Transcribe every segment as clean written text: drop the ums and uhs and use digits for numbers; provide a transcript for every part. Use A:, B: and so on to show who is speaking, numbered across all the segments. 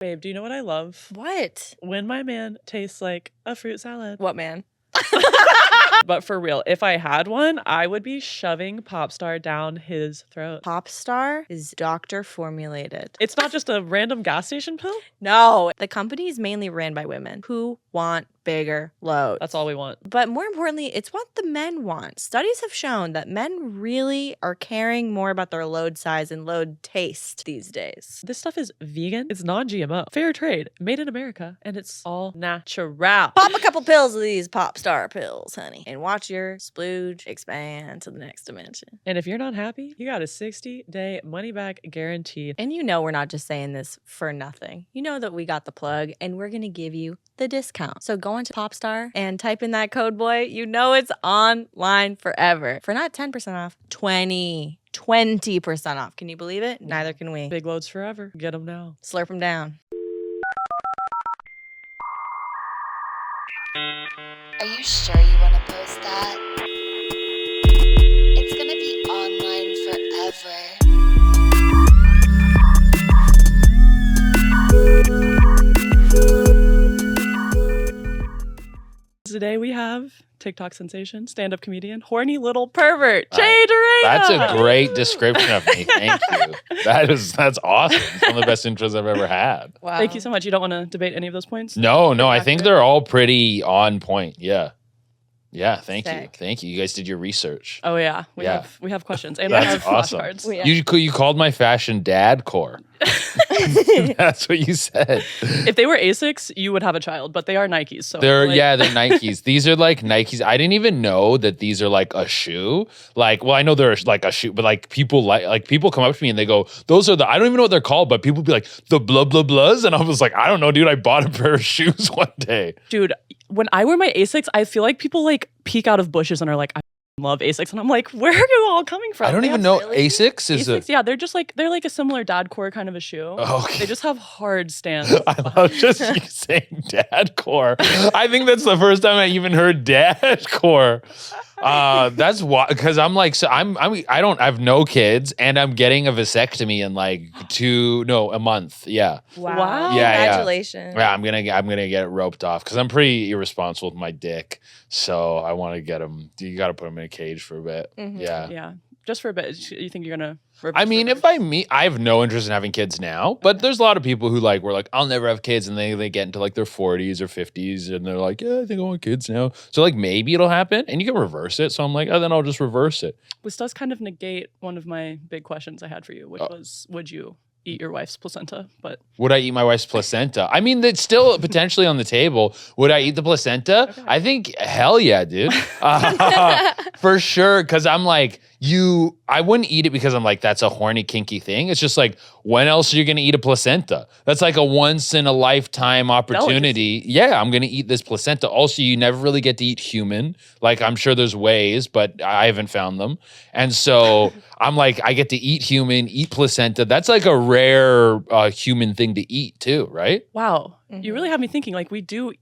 A: Babe, do you know what I love?
B: What?
A: When my man tastes like a fruit salad.
B: What man?
A: But for real, if I had one, I would be shoving Popstar down his throat.
B: Popstar is doctor formulated.
A: It's not just a random gas station pill?
B: No, the company is mainly ran by women who want bigger loads.
A: That's all we want.
B: But more importantly, it's what the men want. Studies have shown that men really are caring more about their load size and load taste these days.
A: This stuff is vegan, it's non-GMO, fair trade, made in America, and it's all natural.
B: Pop a couple pills of these Popstar pills, honey, and watch your splooge expand to the next dimension.
A: And if you're not happy, you got a 60-day money-back guaranteed.
B: And you know we're not just saying this for nothing. You know that we got the plug, and we're going to give you the discount. So go into Popstar and type in that code, boy. You know it's online forever. For not 10% off, 20% off. Can you believe it? Neither can we.
A: Big loads forever. Get them now.
B: Slurp them down.
C: Are you sure you want to post that? It's gonna be online forever.
A: Today we have TikTok sensation, stand-up comedian, horny little pervert, DURENA.
D: That's a great description of me. Thank you. That's awesome. It's one of the best intros I've ever had.
B: Wow.
A: Thank you so much. You don't want to debate any of those points?
D: No, I think they're all pretty on point. Yeah. Yeah, thank you.
B: Sick.
D: Thank you. You guys did your research.
A: Oh yeah, we
D: Yeah.
A: have questions and we
D: That's
A: have
D: awesome.
A: flashcards.
B: Yeah.
D: You called my fashion dad core. That's what you said.
A: If they were Asics, you would have a child, but they are Nikes. So
D: They're
A: like,
D: they're Nikes. These are like Nikes. I didn't even know that these are like a shoe. Like, well, I know they're like a shoe, but like people people come up to me and they go, "Those are the." I don't even know what they're called, but people be like the blah blah blahs, and I was like, I don't know, dude. I bought a pair of shoes one day.
A: dude. When I wear my Asics, I feel like people like peek out of bushes and are like, "I love Asics," and I'm like, "Where are you all coming from?"
D: I don't
A: They
D: even
A: have
D: know
A: really-
D: Asics is
A: Asics, yeah, they're like a similar dad core kind of a shoe.
D: Oh, okay.
A: They just have hard stands.
D: I love just you saying dad core. I think that's the first time I even heard dad core. That's why, because I'm like, so I have no kids and I'm getting a vasectomy in like a month. Yeah.
A: Wow.
D: Yeah,
B: Congratulations.
D: Yeah, I'm gonna get it roped off because I'm pretty irresponsible with my dick. So I want to get him. You got to put him in a cage for a bit.
B: Mhm.
D: Yeah.
A: Yeah, just for a bit. You think you're gonna?
D: I mean, I have no interest in having kids now, but there's a lot of people who were like, I'll never have kids, and they get into like their 40s or 50s, and they're like, yeah, I think I want kids now. So like maybe it'll happen, and you can reverse it. So I'm like, oh, then I'll just reverse it.
A: This does kind of negate one of my big questions I had for you, which was, would you eat your wife's placenta? But
D: Would I eat my wife's placenta? I mean, it's still potentially on the table. Would I eat the placenta?
A: Okay.
D: I think hell yeah, dude. For sure. Because I'm like, I wouldn't eat it because I'm like, that's a horny, kinky thing. It's just like, when else are you going to eat a placenta? That's like a once in a lifetime opportunity. Yeah, I'm going to eat this placenta. Also, you never really get to eat human. Like, I'm sure there's ways, but I haven't found them. And so I'm like, I get to eat human, eat placenta. That's like a rare human thing to eat too, right?
A: wow, you
B: Mhm.
A: really have me thinking. Like we do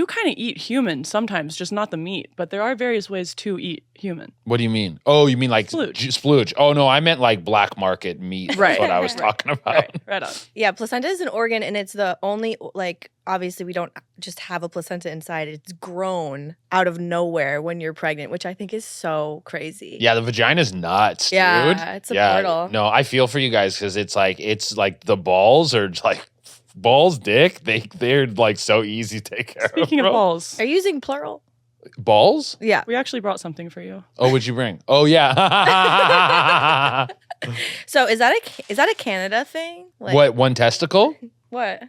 A: kind of eat human sometimes, just not the meat. But there are various ways to eat human.
D: What do you mean? Oh, you mean like
A: Splooge.
D: splooge. Oh, no, I meant like black market meat. That's
A: Right.
D: what I was talking about.
A: Right on.
B: Yeah, placenta is an organ, and it's the only, like, obviously we don't just have a placenta inside. It's grown out of nowhere when you're pregnant, which I think is so crazy.
D: Yeah, the vagina's nuts, dude.
B: Yeah, it's a portal.
D: No, I feel for you guys because it's like the balls are like balls, dick. They're like so easy to take care
A: Speaking
D: of.
A: of
D: bro.
A: balls,
B: Are you using plural?
D: Balls?
B: Yeah.
A: we actually brought something for you.
D: Oh, what'd you bring? Oh yeah.
B: So is that a Canada thing? Like,
D: What, one testicle?
B: What?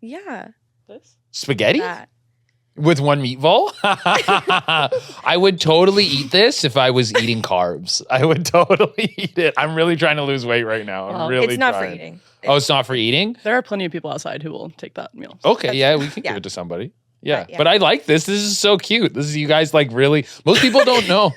B: Yeah.
A: This?
D: Spaghetti?
B: That.
D: With one meatball? I would totally eat this if I was eating carbs. I would totally eat it. I'm really trying to lose weight right now.
A: Well,
D: I'm really
B: It's not
D: trying.
B: for eating.
D: Oh, it's not for eating?
A: There are plenty of people outside who will take that meal.
D: Okay,
B: That's-
D: yeah, we can
B: yeah.
D: give it to somebody. Yeah.
B: Yeah.
D: But I like this. This is so cute. This is you guys like really, most people don't know.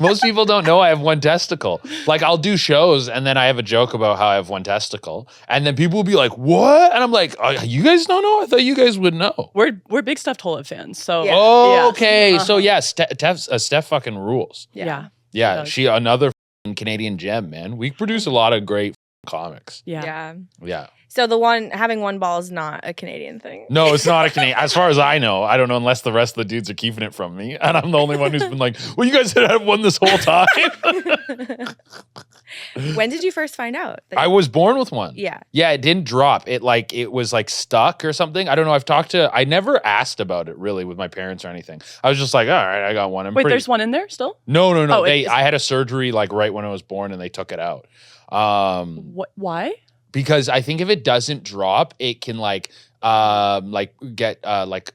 D: Most people don't know I have one testicle. Like I'll do shows and then I have a joke about how I have one testicle. And then people will be like, what? And I'm like, oh, you guys don't know? I thought you guys would know.
A: We're big Steph Tollett fans, so
B: Yeah.
D: Oh,
A: yeah.
D: okay. So
A: Uh-huh.
D: yeah, Steph fucking rules.
A: yeah.
D: Yeah,
A: does.
D: she another f***ing Canadian gem, man. We produce a lot of great comics.
A: Yeah.
D: Yeah.
B: So having one ball is not a Canadian thing.
D: No, it's not a Canadian. As far as I know, I don't know unless the rest of the dudes are keeping it from me, and I'm the only one who's been like, "Well, you guys had one this whole time."
B: When did you first find out?
D: I was born with one.
B: Yeah.
D: Yeah, it didn't drop. It was like stuck or something. I don't know. I never asked about it really with my parents or anything. I was just like, all right, I got one.
A: Wait, there's one in there still?
D: No.
A: Oh,
D: I had a surgery like right when I was born and they took it out.
A: What? Why?
D: Because I think if it doesn't drop, it can get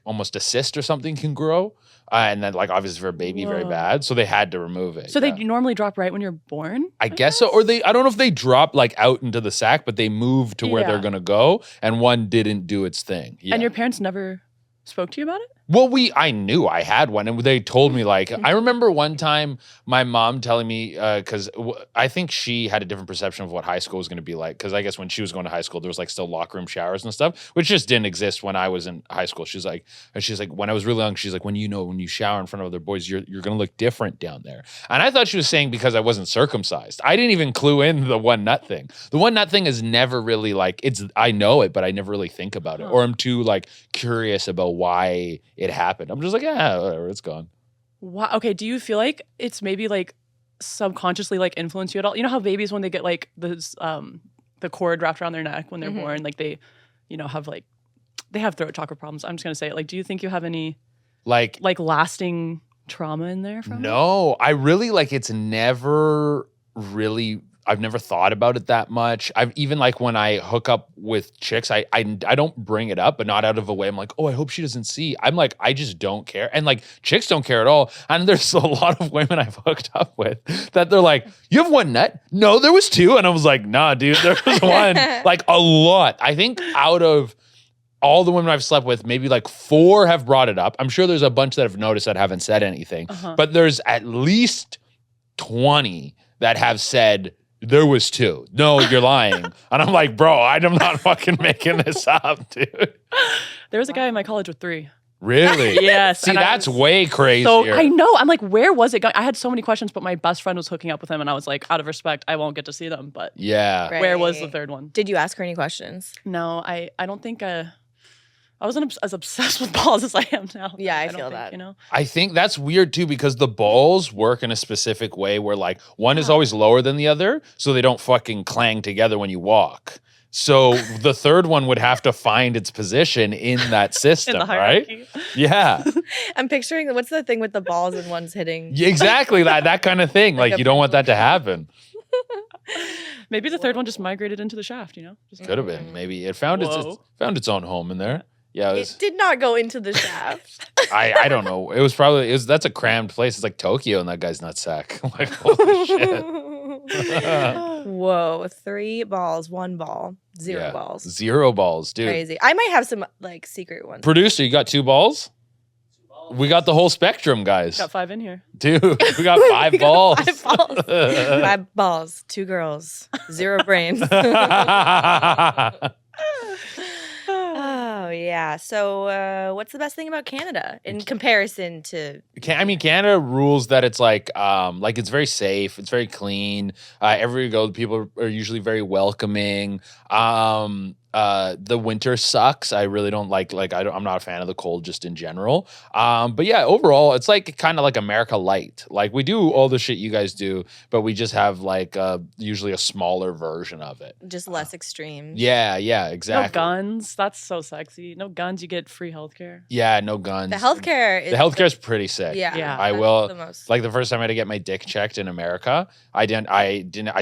D: almost a cyst or something can grow. And then like obviously for a baby, very bad. So they had to remove it.
A: So they normally drop right when you're born?
D: I guess so. Or I don't know if they drop like out into the sack, but they move to where they're going to go. And one didn't do its thing. Yeah.
A: And your parents never spoke to you about it?
D: Well, I knew I had one, and they told me like I remember one time my mom telling me because I think she had a different perception of what high school was going to be like. Because I guess when she was going to high school, there was like still locker room showers and stuff, which just didn't exist when I was in high school. She's like when I was really young, she's like when you shower in front of other boys, you're going to look different down there. And I thought she was saying because I wasn't circumcised. I didn't even clue in the one nut thing. The one nut thing is never really like I know it, but I never really think about it, or I'm too like curious about why it happened. I'm just like, whatever, it's gone.
A: Wow. Okay. Do you feel like it's maybe like subconsciously like influence you at all? You know how babies, when they get like this, the cord wrapped around their neck when they're born, like they, have like, they have throat chakra problems. I'm just going to say it. Like, do you think you have any like lasting trauma in there from it?
D: No, I really like it's never really I've never thought about it that much. I've even like when I hook up with chicks, I don't bring it up, but not out of a way. I'm like, oh, I hope she doesn't see. I'm like, I just don't care. And like chicks don't care at all. And there's a lot of women I've hooked up with that they're like, you have one nut? No, there was two. And I was like, nah, dude, there was one. Like a lot. I think out of all the women I've slept with, maybe like 4 have brought it up. I'm sure there's a bunch that have noticed that haven't said anything. But there's at least 20 that have said, there was 2. No, you're lying. And I'm like, bro, I'm not fucking making this up, dude.
A: There was a guy in my college with 3.
D: Really?
A: Yes.
D: See, that's way crazier.
A: So I know. I'm like, where was it going? I had so many questions, but my best friend was hooking up with him, and I was like, out of respect, I won't get to see them. But
D: yeah.
B: Right.
A: Where was the third one?
B: Did you ask her any questions?
A: No, I don't think I wasn't as obsessed with balls as I am now.
B: Yeah, I
A: don't
B: feel
A: think,
B: that.
D: I think that's weird too because the balls work in a specific way where like one is always lower than the other, so they don't fucking clang together when you walk. So the third one would have to find its position in that system,
A: in the
D: right?
A: hierarchy.
D: Yeah.
B: I'm picturing what's the thing with the balls and one's hitting.
D: Yeah, exactly that kind of thing. Like you don't want that to happen.
A: Maybe the third one just migrated into the shaft, Just
D: Could have been. Maybe it found its own home in there. Yeah,
B: It did not go into the shaft.
D: I don't know. It was probably that's a crammed place. It's like Tokyo in that guy's nutsack. I'm like, holy shit.
B: Whoa, 3 balls, 1 ball, 0 balls.
D: 0 balls, dude.
B: Crazy. I might have some like secret ones.
D: Producer, you got 2 balls? We got the whole spectrum, guys.
A: Got 5 in here.
D: Dude, we got 5 balls.
B: 5 balls. 5 balls, 2 girls, 0 brains. Oh, yeah. So what's the best thing about Canada in comparison to...
D: Canada rules that it's like it's very safe. It's very clean. Everywhere you go, people are usually very welcoming. The winter sucks. I really don't I'm not a fan of the cold just in general. But yeah, overall, it's like kind of like America light. Like we do all the shit you guys do, but we just have like usually a smaller version of it.
B: Just less extreme.
D: Yeah, exactly.
A: No guns. That's so sexy. No guns. You get free healthcare.
D: Yeah, no guns.
B: The healthcare
D: is pretty sick.
B: Yeah.
D: I will.
B: The most.
D: Like the first time I had to get my dick checked in America, I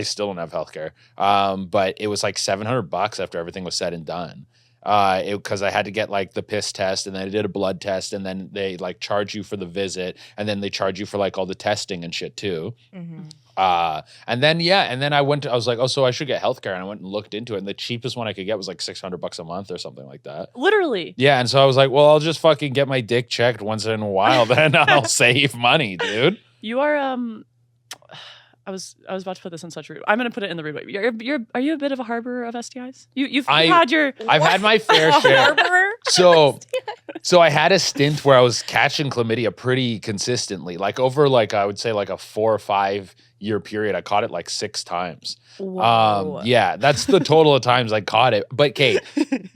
D: still don't have healthcare. But it was like $700 after everything was said and done. Because I had to get like the piss test, and then I did a blood test, and then they like charge you for the visit, and then they charge you for like all the testing and shit too.
B: Mm-hmm.
D: And then I was like, oh, so I should get healthcare, and I went and looked into it, and the cheapest one I could get was like $600 a month or something like that.
A: Literally.
D: Yeah, and so I was like, well, I'll just fucking get my dick checked once in a while, then I'll save money, dude.
A: You are I was about to put this in such rude. I'm going to put it in the rude way. Are you a bit of a harborer of STIs? You've had your...
D: I've had my fair share.
B: Harborer?
D: So I had a stint where I was catching chlamydia pretty consistently. Like over like I would say like a 4 or 5 year period, I caught it like 6 times.
B: Whoa.
D: Yeah, that's the total of times I caught it. But Kate,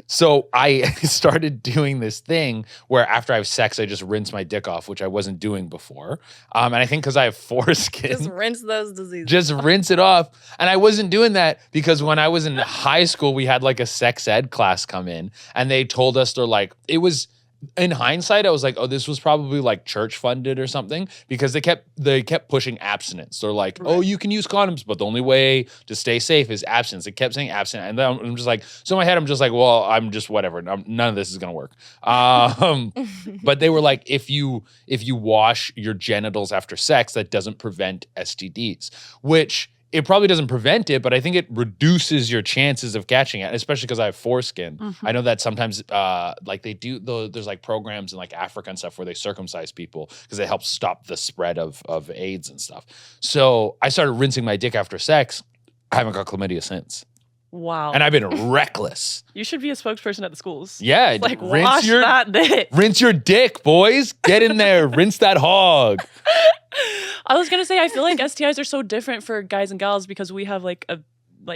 D: so I started doing this thing where after I have sex, I just rinse my dick off, which I wasn't doing before. And I think because I have foreskin,
B: Just rinse those diseases.
D: just rinse it off. And I wasn't doing that because when I was in high school, we had like a sex ed class come in and they told us they're like, it was in hindsight, I was like, oh, this was probably like church funded or something because they kept pushing abstinence. They're like, oh, you can use condoms, but the only way to stay safe is abstinence. They kept saying abstinence. And then I'm just like, so in my head, I'm just like, well, I'm just whatever. None of this is going to work. But they were like, if you wash your genitals after sex, that doesn't prevent STDs, which it probably doesn't prevent it, but I think it reduces your chances of catching it, especially because I have foreskin. I know that sometimes like they do, there's like programs in like Africa and stuff where they circumcise people because it helps stop the spread of AIDS and stuff. So I started rinsing my dick after sex. I haven't got chlamydia since.
A: Wow.
D: And I've been reckless.
A: You should be a spokesperson at the schools.
D: Yeah.
A: It's like, wash that dick.
D: Rinse your dick, boys. Get in there. Rinse that hog.
A: I was gonna say, I feel like STIs are so different for guys and gals because we have like a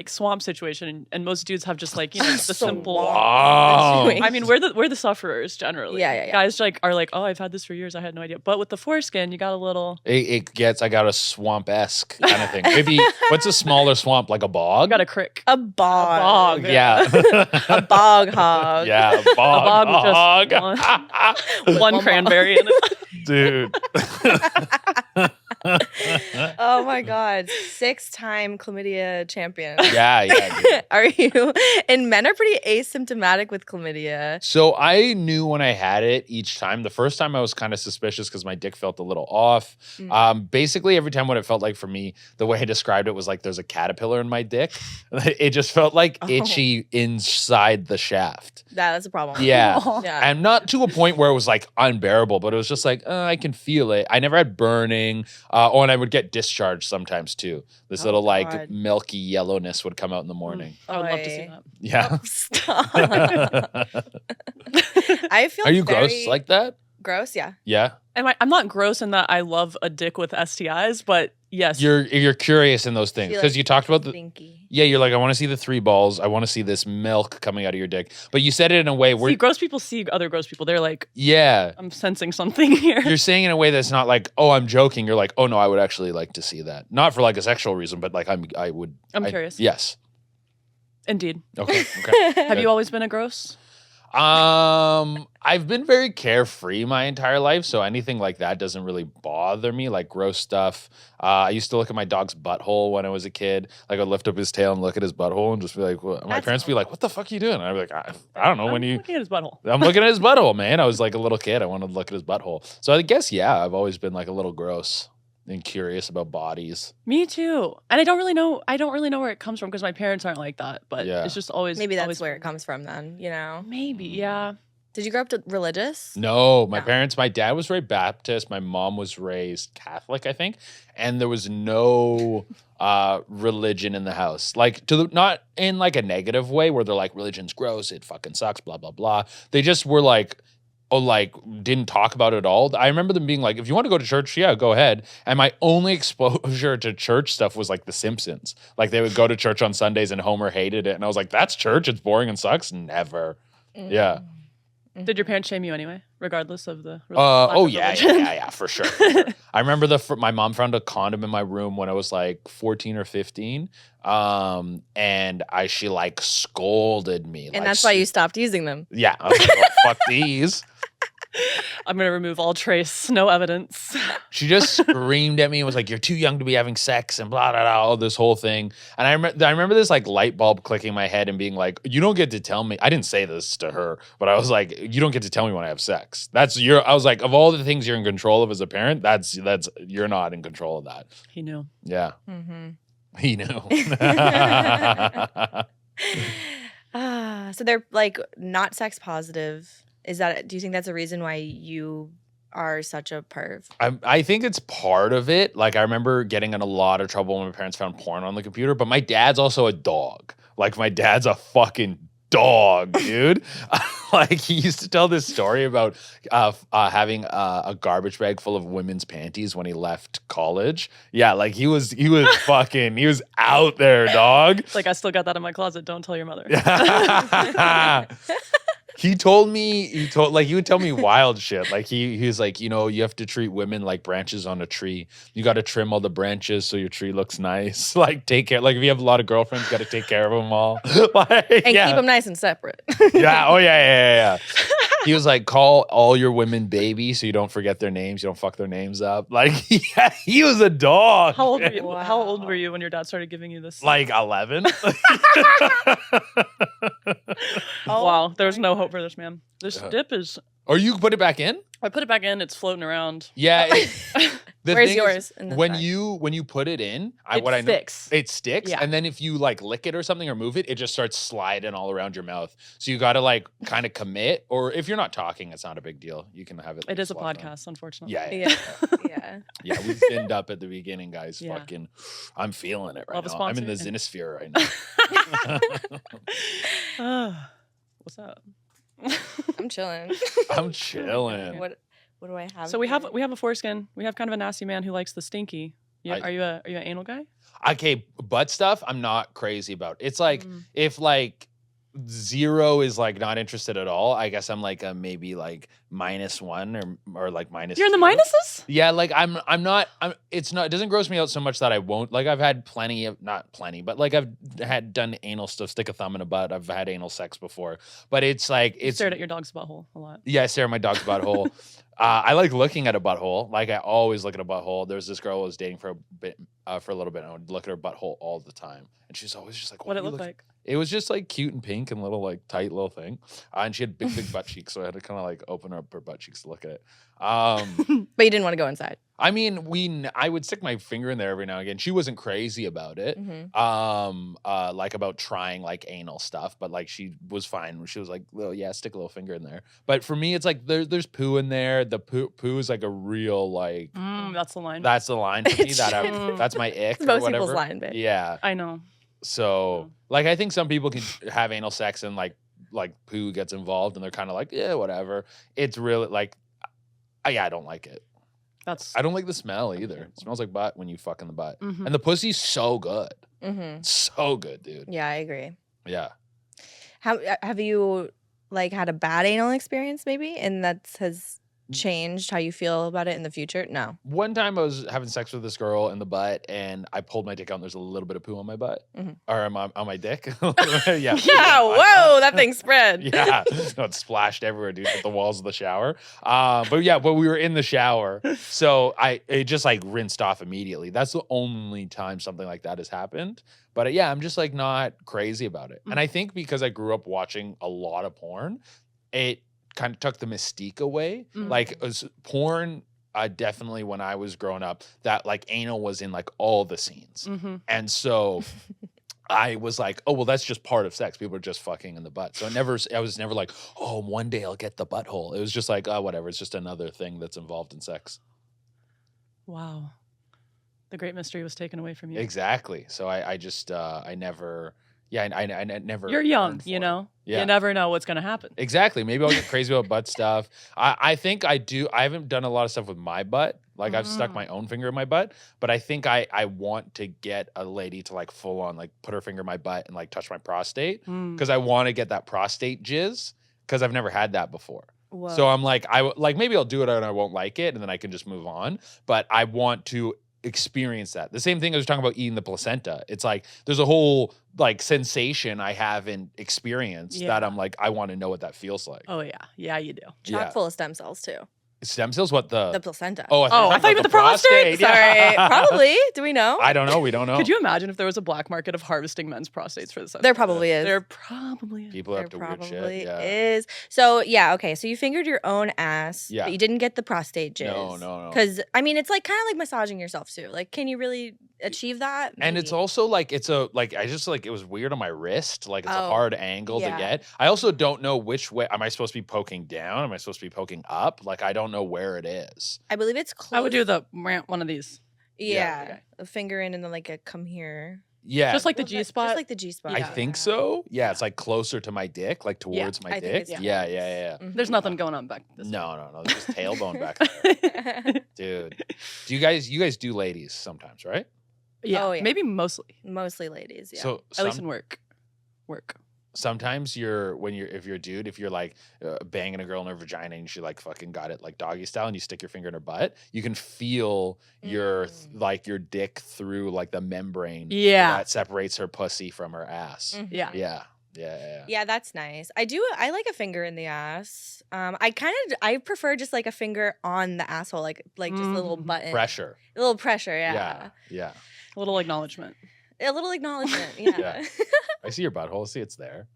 A: swamp situation, and most dudes have just like the simple.
D: Wow.
A: I mean, we're the sufferers generally.
B: Yeah.
A: Guys are like, oh, I've had this for years. I had no idea. But with the foreskin, you got a little.
D: I got a swamp-esque kind of thing. Maybe what's a smaller swamp, like a bog?
A: You got a crick.
B: A bog.
D: Yeah.
B: A bog hog.
D: Yeah, a bog
A: with
D: hog.
A: just one cranberry in it.
D: Dude.
B: Oh my God. 6-time chlamydia champion.
D: Yeah, dude.
B: Are you? And men are pretty asymptomatic with chlamydia.
D: So I knew when I had it each time. The first time I was kind of suspicious because my dick felt a little off. Basically, every time what it felt like for me, the way I described it was like there's a caterpillar in my dick. It just felt like itchy inside the shaft.
B: That's a problem.
D: Yeah.
B: Yeah.
D: And not to a point where it was like unbearable, but it was just like, I can feel it. I never had burning. And I would get discharged sometimes too. This little like
B: God.
D: milky yellowness would come out in the morning.
A: I would love to see that.
D: Yeah.
B: Stop. I feel
D: Are you
B: very
D: gross like that?
B: gross? Yeah.
D: Yeah.
A: I'm not gross in that I love a dick with STIs, but yes.
D: You're curious in those things
B: Feel
D: because
B: like
D: you talked about the
B: Stinky.
D: yeah. You're like, I want to see the 3 balls. I want to see this milk coming out of your dick. But you said it in a way where
A: gross people see other gross people. They're like,
D: yeah.
A: I'm sensing something here.
D: You're saying in a way that's not like, oh, I'm joking. You're like, oh no, I would actually like to see that. Not for like a sexual reason, but like I'm
A: curious.
D: Yes.
A: Indeed.
D: Okay.
A: Have you always been a gross?
D: I've been very carefree my entire life, so anything like that doesn't really bother me, like gross stuff. I used to look at my dog's butthole when I was a kid. Like I'd lift up his tail and look at his butthole and just be like, my parents would be like, what the fuck are you doing? And I'd be like, I don't know.
A: I'm looking at his butthole.
D: I'm looking at his butthole, man. I was like a little kid. I wanted to look at his butthole. So I guess, yeah, I've always been like a little gross and curious about bodies.
A: Me too. And I don't really know where it comes from because my parents aren't like that. But
D: Yeah.
A: it's just always
B: Maybe that's
A: always
B: where it comes from then, you know?
A: Maybe, yeah.
B: Did you grow up religious?
D: No, my
B: No.
D: parents, my dad was raised Baptist. My mom was raised Catholic, I think. And there was no religion in the house. Like not in like a negative way where they're like, religion's gross, it fucking sucks, blah, blah, blah. They just were like, didn't talk about it at all. I remember them being like, if you want to go to church, yeah, go ahead. And my only exposure to church stuff was like The Simpsons. Like they would go to church on Sundays and Homer hated it. And I was like, that's church? It's boring and sucks? Never. Yeah.
A: Did your parents shame you anyway, regardless of the
D: Yeah, for sure. I remember my mom found a condom in my room when I was like 14 or 15. And she like scolded me.
B: And that's why you stopped using them.
D: Yeah. I was like, oh, fuck these.
A: I'm going to remove all trace, no evidence.
D: She just screamed at me and was like, you're too young to be having sex and blah, blah, blah, all this whole thing. And I remember this like light bulb clicking in my head and being like, you don't get to tell me. I didn't say this to her, but I was like, you don't get to tell me when I have sex. I was like, of all the things you're in control of as a parent, you're not in control of that.
A: He knew.
D: Yeah.
B: Mm-hmm.
D: He knew.
B: So they're like not sex positive. Do you think that's a reason why you are such a perv?
D: I think it's part of it. Like I remember getting in a lot of trouble when my parents found porn on the computer, but my dad's also a dog. Like my dad's a fucking dog, dude. Like he used to tell this story about having a garbage bag full of women's panties when he left college. Yeah, like he was fucking, he was out there, dog.
A: It's like, I still got that in my closet. Don't tell your mother.
D: He would tell me wild shit. Like he was like, you know, you have to treat women like branches on a tree. You got to trim all the branches so your tree looks nice. Like take care. Like if you have a lot of girlfriends, got to take care of them all. Like,
B: And keep them nice and separate.
D: Yeah. Oh yeah. He was like, call all your women baby so you don't forget their names. You don't fuck their names up. Like he was a dog.
A: How old were you?
B: Wow.
A: How old were you when your dad started giving you this?
D: Like 11.
A: Wow, there's no hope for this man. This dip is.
D: Or you put it back in?
A: I put it back in. It's floating around.
D: Yeah.
B: Where's yours? In the
D: when
B: bag?
D: you put it in,
A: It sticks.
D: It sticks,
A: Yeah.
D: and then if you like lick it or something or move it, it just starts sliding all around your mouth. So you got to like kind of commit, or if you're not talking, it's not a big deal. You can have it.
A: It is a
D: sloughed on.
A: podcast, unfortunately.
D: Yeah.
B: Yeah.
D: Yeah, we thinned up at the beginning, guys.
A: Yeah.
D: Fucking, I'm feeling it right
A: Love a
D: now. I'm in the
A: sponsor.
D: Xenosphere right now.
A: What's up?
B: I'm chilling.
D: I'm chilling.
B: What do I have?
A: So we
B: here?
A: have a foreskin. We have kind of a nasty man who likes the stinky. Are you an anal guy?
D: Okay, butt stuff, I'm not crazy about. It's like if like 0 is like not interested at all, I guess I'm like a maybe like -1 or like minus.
A: You're in the
D: 2.
A: minuses?
D: Yeah, like it doesn't gross me out so much that I won't. Like I've had not plenty, but like I've done anal stuff, stick a thumb in a butt. I've had anal sex before, but it's like
A: You stared at your dog's butthole a lot.
D: yeah, I stare at my dog's butthole. I like looking at a butthole. Like I always look at a butthole. There was this girl I was dating for a little bit, and I would look at her butthole all the time, and she's always just like,
A: What it look like?
D: It was just like cute and pink and little like tight little thing, and she had big butt cheeks, so I had to kind of like open up her butt cheeks to look at it.
B: But you didn't want to go inside.
D: I mean, I would stick my finger in there every now and again. She wasn't crazy about it, like about trying like anal stuff, but like she was fine. She was like, "Well, yeah, stick a little finger in there." But for me, it's like there's poo in there. The poo is like a real like
A: That's the line.
D: that's the line for me. That's my ick. Or
B: Most
D: whatever.
B: people's line, babe.
D: Yeah.
A: I know.
D: So like I think some people can have anal sex and like poo gets involved and they're kind of like, yeah, whatever. It's really like, I don't like it. I don't like the smell either. It smells like butt when you fuck in the butt. And the pussy's so good. So good, dude.
B: Yeah, I agree.
D: Yeah.
B: Have you like had a bad anal experience maybe, and that has changed how you feel about it in the future? No.
D: One time I was having sex with this girl in the butt and I pulled my dick out and there's a little bit of poo on my butt. Or on my dick. Yeah.
B: Yeah, whoa, that thing spread.
D: Yeah. No, it splashed everywhere, dude, at the walls of the shower. But we were in the shower. So it just like rinsed off immediately. That's the only time something like that has happened. But yeah, I'm just like not crazy about it. And I think because I grew up watching a lot of porn, it kind of took the mystique away. Like porn, definitely when I was growing up, that like anal was in like all the scenes. And so I was like, oh, well, that's just part of sex. People are just fucking in the butt. So I was never like, oh, one day I'll get the butthole. It was just like, oh, whatever. It's just another thing that's involved in sex.
A: Wow. The great mystery was taken away from you.
D: Exactly. So I just, I never... Yeah, I never.
A: You're young, you know?
D: Yeah.
A: You never know what's going to happen.
D: Exactly. Maybe I'll get crazy about butt stuff. I think I do. I haven't done a lot of stuff with my butt. Like I've stuck my own finger in my butt, but I think I want to get a lady to like full on like put her finger in my butt and like touch my prostate because I want to get that prostate jizz because I've never had that before.
B: Whoa.
D: So I'm like, maybe I'll do it and I won't like it and then I can just move on. But I want to experience that. The same thing I was talking about eating the placenta. It's like there's a whole like sensation I haven't experienced that I'm like, I want to know what that feels like.
A: Oh, yeah. Yeah, you do.
B: Chock full of stem cells too.
D: Stem cells? What
B: The placenta.
A: I thought you meant the prostate.
B: Sorry. Probably. Do we know?
D: I don't know. We don't know.
A: Could you imagine if there was a black market of harvesting men's prostates for this?
B: There probably is.
A: There probably is.
D: People have to weird shit.
B: Probably
D: Yeah.
B: is. So yeah, okay. So you fingered your own ass,
D: Yeah.
B: but you didn't get the prostate jizz.
D: No.
B: Because I mean, it's like kind of like massaging yourself too. Like, can you really achieve that?
D: And it's
B: Maybe.
D: also like I just like it was weird on my wrist. Like it's a
B: Oh,
D: hard angle to
B: yeah.
D: get. I also don't know which way. Am I supposed to be poking down? Am I supposed to be poking up? Like I don't know where it is.
B: I believe it's close.
A: I would do the one of these.
B: Yeah.
A: Okay.
B: A finger in and then like a come here.
D: Yeah.
A: Just like the
B: Well,
A: G
B: just
A: spot.
B: like the G spot.
D: I
A: Yeah.
D: think so. Yeah, it's like closer to my dick, like towards my
B: I think
D: dick.
B: it's
D: Yeah.
B: Mhm.
A: There's nothing going on back this
D: No. Just tailbone back there.
A: way.
D: Dude. Do you guys do ladies sometimes, right?
A: Yeah,
B: Oh, yeah.
A: maybe mostly.
B: Mostly ladies. Yeah.
D: So
A: At least in work.
D: sometimes if you're a dude, if you're like banging a girl in her vagina and she like fucking got it like doggy style and you stick your finger in her butt, you can feel your dick through like the membrane
A: Yeah.
D: that separates her pussy from her ass.
B: Mhm.
A: Yeah.
D: Yeah.
B: That's nice. I like a finger in the ass. I prefer just like a finger on the asshole, like just a little button.
D: Pressure.
B: A little pressure, yeah.
D: Yeah.
A: A little acknowledgement.
B: A little acknowledgement, yeah.
D: Yeah. I see your butthole. See, it's there.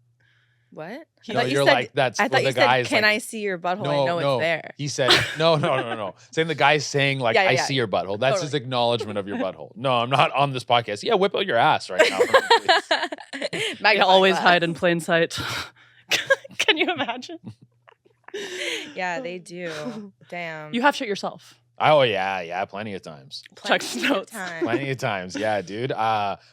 B: What?
D: No,
B: I thought you
D: you're
B: said-
D: like that's
B: I
D: what
B: thought
D: the
B: you
D: guy's
B: said, "Can
D: like,
B: I see your butthole? I know it's there."
D: He said, no. Saying the guy's saying like,
B: Yeah,
D: I
B: yeah.
D: see your butthole. That's his
B: Totally.
D: acknowledgement of your butthole. No, I'm not on this podcast. Yeah, whip out your ass right now.
A: They
B: Magnifying
A: always
B: glass.
A: hide in plain sight. Can you imagine?
B: Yeah, they do. Damn.
A: You have shit yourself.
D: Oh yeah, plenty of times.
A: Check
B: Plenty of
A: notes.
B: time.
D: Plenty of times. Yeah, dude.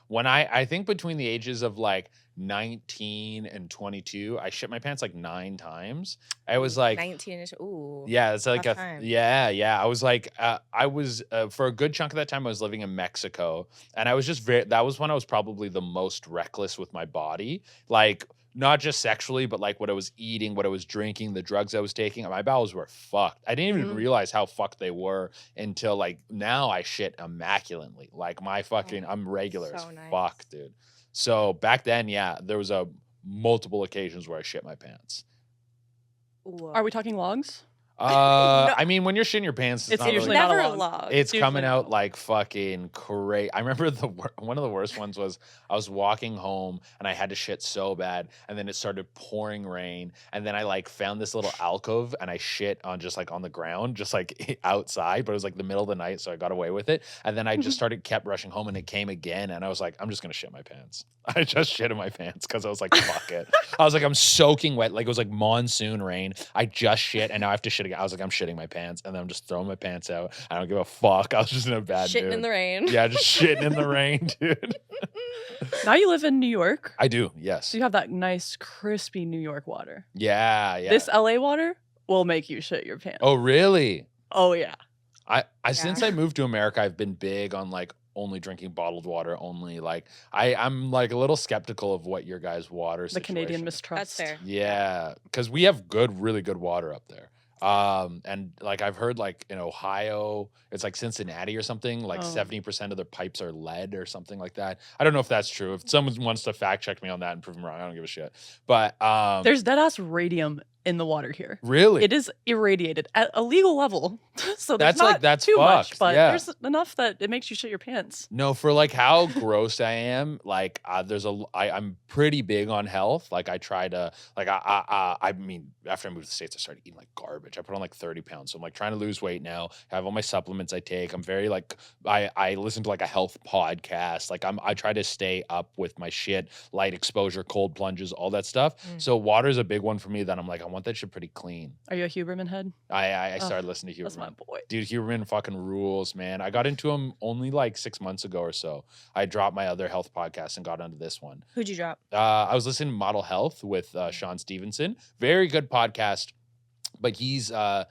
D: When I think between the ages of like 19 and 22, I shit my pants like 9 times. I was like
B: 19ish. Ooh.
D: yeah, it's like
B: Tough time.
D: yeah. I was like, I was for a good chunk of that time, I was living in Mexico, and I was just that was when I was probably the most reckless with my body, like not just sexually, but like what I was eating, what I was drinking, the drugs I was taking. My bowels were fucked. I didn't even realize how fucked they were until like now I shit immaculately. Like my fucking, I'm regular as
B: so nice.
D: fuck, dude. So back then, yeah, there was multiple occasions where I shit my pants.
B: Whoa.
A: Are we talking logs?
D: I mean, when you're shitting your pants,
A: It's
D: not
A: usually
D: really,
A: not
B: never
A: a
B: a
A: log.
B: log.
D: it's
A: usually
D: coming
A: not
D: out
A: a
D: like fucking crazy. I remember one of the worst ones was I was walking home and I had to shit so bad, and then it started pouring rain, and then I like found this little alcove and I shit on just like on the ground, just like outside, but it was like the middle of the night, so I got away with it. And then I just kept rushing home, and it came again, and I was like, I'm just gonna shit my pants. I just shit in my pants because I was like, fuck it. I was like, I'm soaking wet, like it was like monsoon rain. I just shit, and now I have to shit again. I was like, I'm shitting my pants, and then I'm just throwing my pants out. I don't give a fuck. I was just in a bad
B: Shitting
D: mood.
B: in the rain.
D: Yeah, just shitting in the rain, dude.
A: Now you live in New York.
D: I do, yes.
A: So you have that nice, crispy New York water.
D: Yeah.
A: This LA water will make you shit your pants.
D: Oh, really?
A: Oh, yeah.
D: I since I moved to America, I've been big on like only drinking bottled water. Only like I'm like a little skeptical of what your guys' water
A: The
D: situation
A: Canadian
D: is.
A: mistrust.
B: That's fair.
D: Yeah, because we have really good water up there. And like I've heard like in Ohio, it's like Cincinnati or something, like
A: Oh.
D: 70% of their pipes are lead or something like that. I don't know if that's true. If someone wants to fact check me on that and prove me wrong, I don't give a shit. But
A: There's dead ass radium in the water here.
D: really,
A: It is irradiated at a legal level. So there's
D: That's, like,
A: not
D: that's
A: too much,
D: fucked,
A: but
D: yeah.
A: there's enough that it makes you shit your pants.
D: No, for like how gross I am, like I'm pretty big on health. Like I try to like I mean after I moved to the States, I started eating like garbage. I put on like 30 pounds. So I'm like trying to lose weight now. I have all my supplements I take. I'm very like I listen to like a health podcast. Like I try to stay up with my shit, light exposure, cold plunges, all that stuff. So water's a big one for me that I'm like, I want that shit pretty clean.
A: Are you a Huberman head?
D: I started listening to
A: That's my
D: Huberman.
A: boy.
D: Dude, Huberman fucking rules, man. I got into him only like 6 months ago or so. I dropped my other health podcast and got onto this one.
B: Who'd you drop?
D: I was listening to Model Health with Sean Stevenson. Very good podcast, but he's I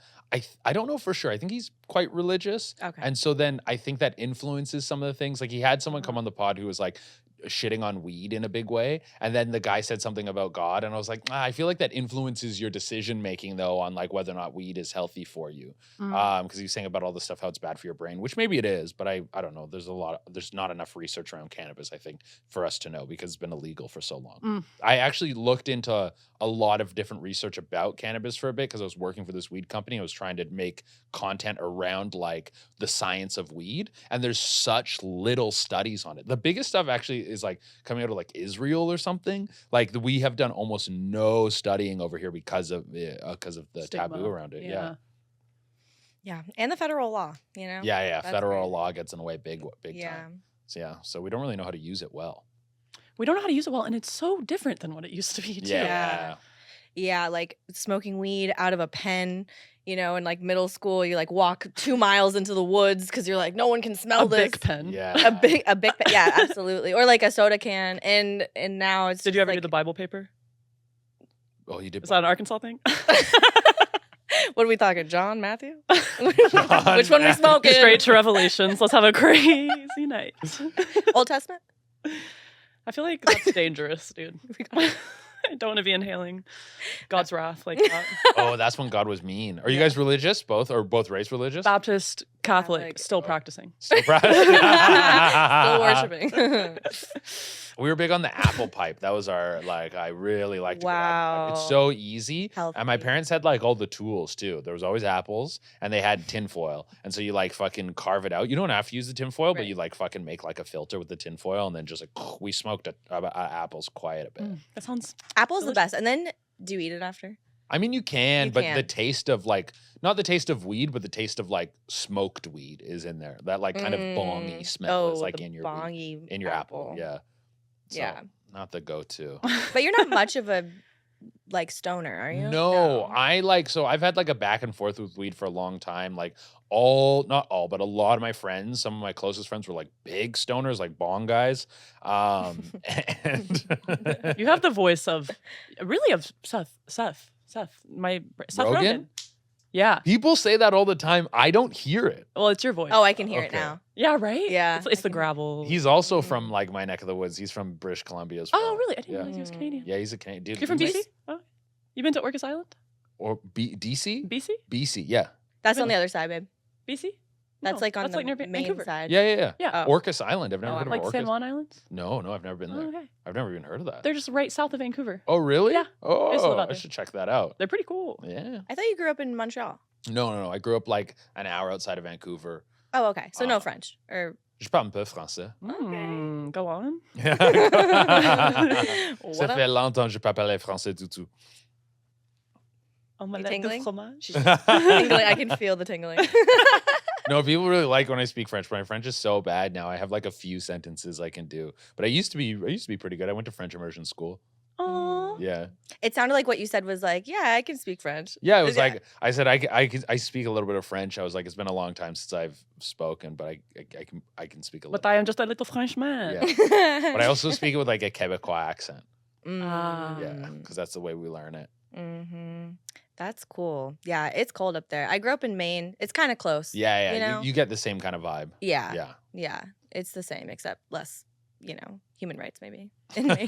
D: don't know for sure. I think he's quite religious.
B: Okay.
D: And so then I think that influences some of the things. Like he had someone come on the pod who was like shitting on weed in a big way. And then the guy said something about God. And I was like, I feel like that influences your decision making though on like whether or not weed is healthy for you. Because he was saying about all the stuff, how it's bad for your brain, which maybe it is, but I don't know. There's not enough research around cannabis, I think, for us to know because it's been illegal for so long. I actually looked into a lot of different research about cannabis for a bit because I was working for this weed company. I was trying to make content around like the science of weed, and there's such little studies on it. The biggest stuff actually is like coming out of like Israel or something. Like we have done almost no studying over here because of the
A: Stigma.
D: taboo around it. Yeah.
B: Yeah. And the federal law, you know?
D: Yeah.
B: That's
D: Federal
B: crazy.
D: law gets in the way big
B: Yeah.
D: time. So yeah. So we don't really know how to use it well.
A: We don't know how to use it well, and it's so different than what it used to be, too.
B: Yeah. Yeah, like smoking weed out of a pen, in like middle school, you like walk 2 miles into the woods because you're like, no one can smell
A: A
B: this.
A: big pen.
D: Yeah.
B: A big pen. Yeah, absolutely. Or like a soda can. And now it's
A: Did you ever
B: like,
A: do the Bible paper?
D: Oh, you did.
A: Is that an Arkansas thing?
B: what are we talking? John, Matthew?
D: John
B: Which one we
D: Matthew.
B: smoking?
A: Straight to Revelations. Let's have a crazy night.
B: Old Testament?
A: I feel like that's dangerous, dude. I don't want to be inhaling God's wrath like that.
D: Oh, that's when God was mean. Are you guys religious? Both raised religious?
A: Baptist, Catholic,
B: Catholic.
A: still practicing.
D: So proud.
B: Still worshiping.
D: We were big on the apple pipe. That was our I really liked a good apple pipe. It's
B: Wow.
D: so easy.
B: Healthy.
D: And my parents had all the tools too. There was always apples and they had tinfoil. And so you fucking carve it out. You don't have to use the tinfoil, but
B: Right.
D: you fucking make a filter with the tinfoil and then just we smoked apples quite a bit.
A: That sounds
B: Apple's the best. And then do you eat it after?
D: I mean, you can,
B: You
D: but
B: can.
D: the taste of not the taste of weed, but the taste of smoked weed is in there. That kind of bongy smell is
B: the
D: in your weed,
B: bongy
D: in your apple. Yeah. So,
B: Yeah.
D: Not the go-to.
B: But you're not much of a stoner, are you?
D: No, I so I've had a back and forth with weed for a long time. Not all, but a lot of my friends, some of my closest friends were big stoners, bong guys. And
A: You have the voice of Seth, my Seth
D: Rogen?
A: Rogen. Yeah.
D: people say that all the time. I don't hear it.
A: Well, it's your voice.
B: Oh, I can hear it
D: Okay.
B: now.
A: yeah, right?
B: Yeah,
A: It's
B: I
A: the
B: can-
A: gravel.
D: He's also from my neck of the woods. He's from British Columbia as well.
A: Oh, really? I didn't
D: Yeah.
A: realize he was Canadian.
D: Yeah, he's a Canadian. Dude,
A: You're from
D: he
A: BC?
D: makes-
A: Oh. You been to Orcas Island?
D: Or DC?
A: BC?
D: BC, yeah.
B: That's on the other side, babe.
A: BC?
B: That's
A: No,
B: on
A: that's
B: the
A: near
B: main
A: Vancouver.
B: side.
D: Yeah.
A: Yeah.
B: Oh.
D: Orcas Island. I've never
B: Oh,
D: heard of
A: Like
D: Orcas.
A: San Juan Islands?
D: No, I've never been there.
A: Oh, okay.
D: I've never even heard of that.
A: They're just right south of Vancouver.
D: Oh, really?
A: Yeah. I used to live
D: Oh,
A: out
D: I
A: there.
D: should check that out.
A: They're pretty cool.
D: Yeah.
B: I thought you grew up in Montreal.
D: No. I grew up an hour outside of Vancouver.
B: Oh, okay. So no
D: Oh.
B: French. Or
D: Je parle un peu français.
A: Go on.
B: What
D: Ça
B: up?
D: fait longtemps que je pas parlé français du tout.
A: Omelette de
B: tingling?
A: fromage.
B: tingling. I can feel the tingling.
D: No, people really like when I speak French, but my French is so bad now. I have a few sentences I can do. But I used to be pretty good. I went to French immersion school.
A: Aww.
D: Yeah.
B: It sounded like what you said was yeah, I can speak French.
D: Yeah, it was
B: Yeah.
D: I said I speak a little bit of French. I was it's been a long time since I've spoken, but I can speak a little.
A: But I am just a little Frenchman.
D: Yeah. But I also speak it with a Quebecois accent.
A: Ah.
D: Yeah, because that's the way we learn it.
B: Mm-hmm. That's cool. Yeah, it's cold up there. I grew up in Maine. It's kind of close.
D: Yeah.
B: You know?
D: You get the same kind of vibe.
B: Yeah.
D: Yeah.
B: Yeah. It's the same, except less, human rights maybe. In Maine.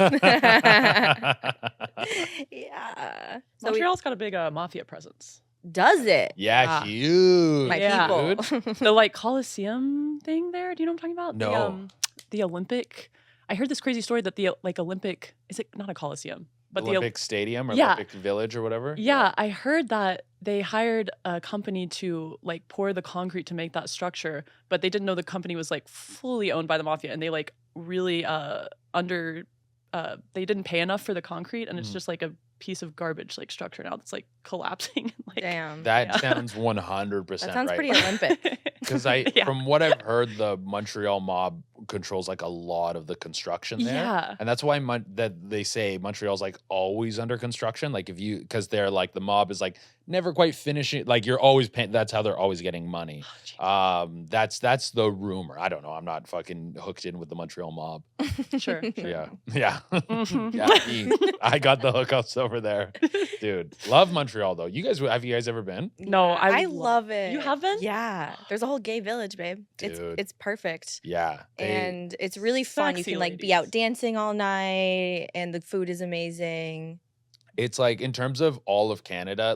B: Yeah. So
A: Montreal's got a big mafia presence.
B: does it?
D: Yeah,
A: Ah.
D: huge.
B: My
A: Yeah.
B: people.
A: The Coliseum thing there. Do you know what I'm talking about?
D: No.
A: The Olympic. I heard this crazy story that the Olympic, is it not a Coliseum? But
D: Olympic Stadium or
A: Yeah.
D: Olympic Village or whatever.
A: Yeah, I heard that they hired a company to pour the concrete to make that structure, but they didn't know the company was fully owned by the mafia, and they really they didn't pay enough for the concrete, and it's
D: Mhm.
A: just a piece of garbage structure now that's collapsing.
B: Damn.
D: That
A: Yeah.
D: sounds 100%
B: That sounds
D: right.
B: pretty Olympic.
D: Because
A: Yeah.
D: from what I've heard, the Montreal mob controls a lot of the construction there.
A: Yeah.
D: And that's why that they say Montreal's always under construction. Because they're the mob is never quite finishing. You're always paying. That's how they're always getting money. That's the rumor. I don't know. I'm not fucking hooked in with the Montreal mob.
A: Sure.
D: Yeah.
A: Mhm.
D: I got the hookups over there, dude. Love Montreal though. Have you guys ever been?
A: No,
B: I
A: lo-
B: love it.
A: You have been?
B: Yeah. There's a whole gay village, babe.
D: Dude.
B: It's perfect.
D: Yeah.
B: And it's really fun. You
A: Sexy
B: can be out
A: ladies.
B: dancing all night, and the food is amazing.
D: It's in terms of all of Canada,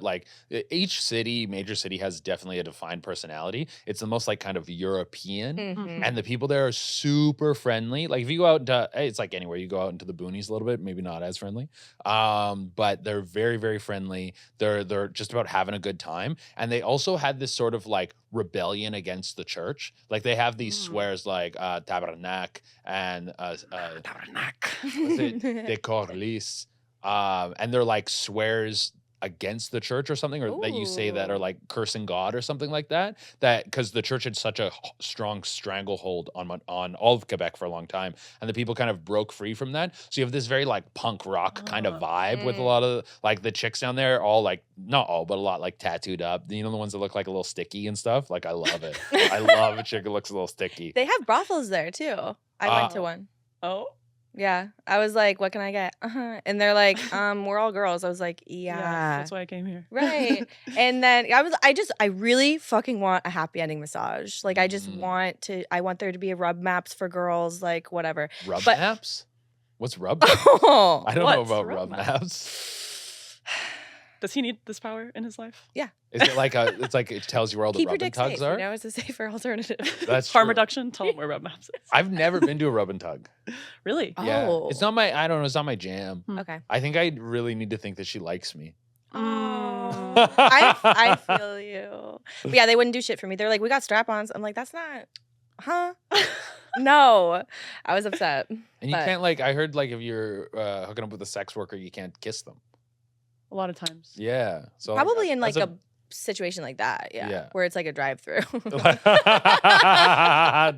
D: each major city has definitely a defined personality. It's the most kind of European.
B: Mhm.
D: And the people there are super friendly. If you go out into, it's anywhere, you go out into the boonies a little bit, maybe not as friendly. But they're very, very friendly. They're just about having a good time. And they also had this sort of rebellion against the church. They have these swears tabernacle and what's it? De Corliss. And they're swears against the church or something, or that you say that are
B: Ooh.
D: like cursing God or something like that. That because the church had such a strong stranglehold on all of Quebec for a long time, and the people kind of broke free from that. So you have this very like punk rock kind of vibe with a lot of like the chicks down there, all like not all, but a lot like tattooed up. You know, the ones that look like a little sticky and stuff. Like I love it. I love a chick that looks a little sticky.
B: They have brothels there too. I went to one.
A: Oh,
B: Yeah. I was like, what can I get? And they're like, we're all girls. I was like, yeah.
A: that's why I came here.
B: Right. And then I really fucking want a happy ending massage. Like I just I want there to be a rub maps for girls, like whatever.
D: Rub
B: But-
D: maps? What's rub maps?
B: Oh,
D: I don't know
A: what's
D: about
A: rub
D: rub
A: maps?
D: maps.
A: Does he need this power in his life?
D: Is it like it's like it tells you where all the
B: keep your
D: rub and
B: dick
D: tugs
B: safe.
D: are?
B: You know, it's a safer alternative.
D: That's
A: Harm
D: true.
A: reduction. Tell him where rub maps is.
D: I've never been to a rub and tug.
A: Really?
D: Yeah.
B: Oh.
D: It's not my I don't know, it's not my jam.
B: Okay.
D: I think I really need to think that she likes me.
B: Oh, I feel you. But yeah, they wouldn't do shit for me. They're like, we got strap-ons. I'm like, that's not, huh? No. I was upset.
D: And you
B: But-
D: can't like I heard like if you're hooking up with a sex worker, you can't kiss them.
A: A lot of times.
D: Yeah. So
B: Probably in like
D: that's
B: a situation like that,
D: Yeah.
B: where it's like a drive-through.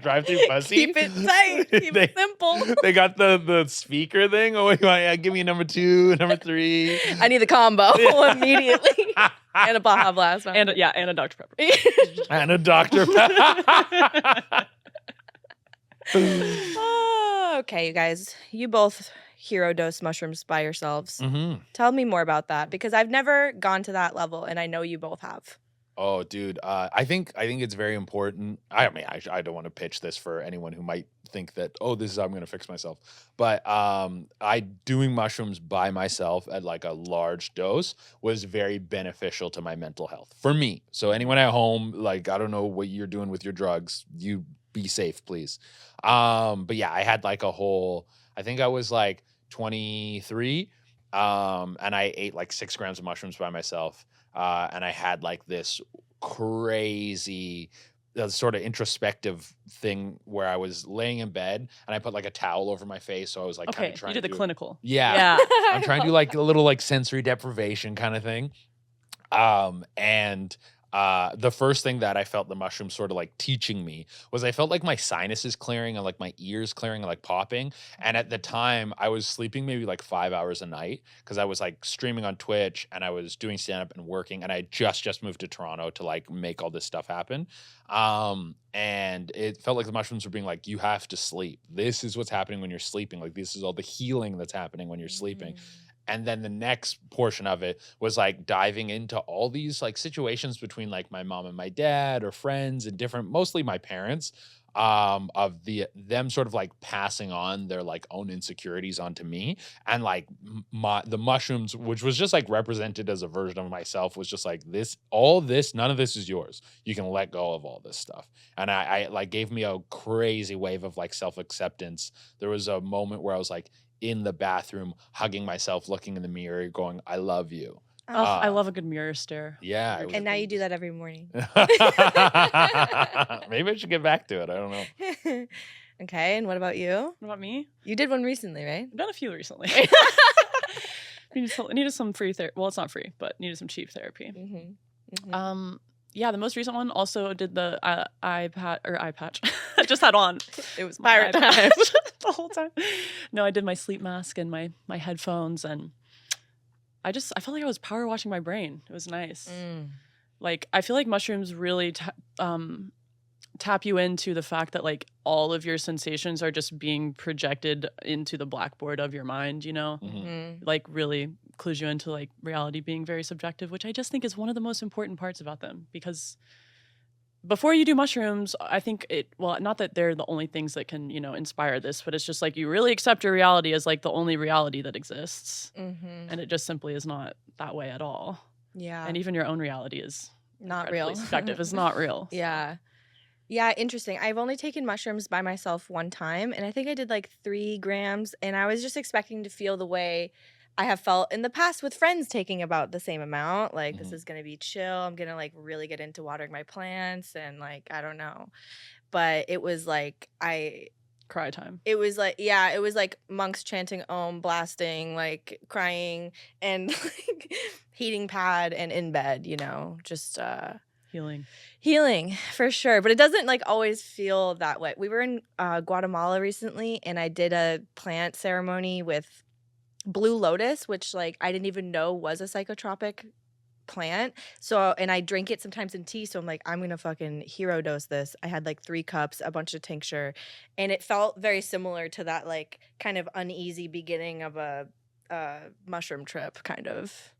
D: drive-through pussy.
B: Keep it tight. Keep it simple.
D: They got the speaker thing. Oh, you want, give me number 2, number 3.
B: I need the combo immediately. And a Baja Blast.
A: And a Dr. Pepper.
D: And a Dr.
B: Oh, okay, you guys. You both hero dose mushrooms by yourselves.
D: Mm-hmm.
B: Tell me more about that because I've never gone to that level and I know you both have.
D: Oh, dude. I think it's very important. I mean, I don't want to pitch this for anyone who might think that, oh, this is how I'm going to fix myself. But I doing mushrooms by myself at like a large dose was very beneficial to my mental health for me. So anyone at home, like, I don't know what you're doing with your drugs. You be safe, please. But yeah, I had like I think I was like 23. And I ate like 6 grams of mushrooms by myself. And I had like this crazy sort of introspective thing where I was laying in bed and I put like a towel over my face. So I was like kind
A: Okay,
D: of trying
A: you did
D: to
A: the
D: do
A: clinical.
D: Yeah. I'm trying to do like a little like sensory deprivation kind of thing. And the first thing that I felt the mushrooms sort of like teaching me was I felt like my sinuses clearing and like my ears clearing and like popping. And at the time I was sleeping maybe like 5 hours a night because I was like streaming on Twitch and I was doing stand-up and working and I had just moved to Toronto to like make all this stuff happen. And it felt like the mushrooms were being like, you have to sleep. This is what's happening when you're sleeping. Like this is all the healing that's happening when you're sleeping. And then the next portion of it was like diving into all these like situations between like my mom and my dad or friends and different, mostly my parents, of them sort of like passing on their like own insecurities onto me. And like the mushrooms, which was just like represented as a version of myself, was just like none of this is yours. You can let go of all this stuff. And I like gave me a crazy wave of like self-acceptance. There was a moment where I was like, in the bathroom, hugging myself, looking in the mirror, going, I love you.
A: Oh, I love a good mirror stare.
D: Yeah.
B: And now you do that every morning.
D: Maybe I should get back to it. I don't know.
B: Okay, and what about you?
A: What about me?
B: You did one recently, right?
A: I've done a few recently. needed some free therapy. Well, it's not free, but needed some cheap therapy.
B: Mm-hmm.
A: Yeah, the most recent one also did the eye patch. I just had on.
B: It was pirate
A: eye
B: time.
A: patch the whole time. No, I did my sleep mask and my headphones, and I felt like I was power washing my brain. It was nice. Like I feel like mushrooms really tap you into the fact that like all of your sensations are just being projected into the blackboard of your mind, you know? Like really clues you into like reality being very subjective, which I just think is one of the most important parts about them. Because before you do mushrooms, I think not that they're the only things that can, you know, inspire this, but it's just like you really accept your reality as like the only reality that exists. And it just simply is not that way at all.
B: Yeah.
A: And even your own reality is
B: not
A: incredibly
B: real.
A: subjective. It's not real.
B: Yeah. Yeah, interesting. I've only taken mushrooms by myself one time, and I think I did like 3 grams, and I was just expecting to feel the way I have felt in the past with friends taking about the same amount. Like, this is going to be chill. I'm going to like really get into watering my plants, and like, I don't know. But it was like,
A: cry time.
B: It was like monks chanting Om, blasting, like crying, and like heating pad and in bed, just healing for sure. But it doesn't like always feel that way. We were in Guatemala recently, and I did a plant ceremony with blue lotus, which like I didn't even know was a psychotropic plant. So, and I drink it sometimes in tea. So I'm like, I'm gonna fucking hero dose this. I had like 3 cups, a bunch of tincture, and it felt very similar to that like kind of uneasy beginning of a mushroom trip, kind of.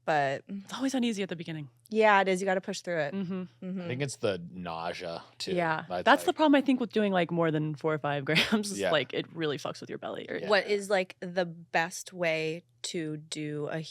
B: But
A: It's always uneasy at the beginning.
B: yeah, it is. You got to push through it.
A: Mm-hmm.
D: I think it's the nausea too.
A: Yeah, that's the
D: like,
A: problem I think with doing like more than 4 or 5 grams.
D: Yeah.
A: Like it really fucks with your belly.
B: What is like the best way to do a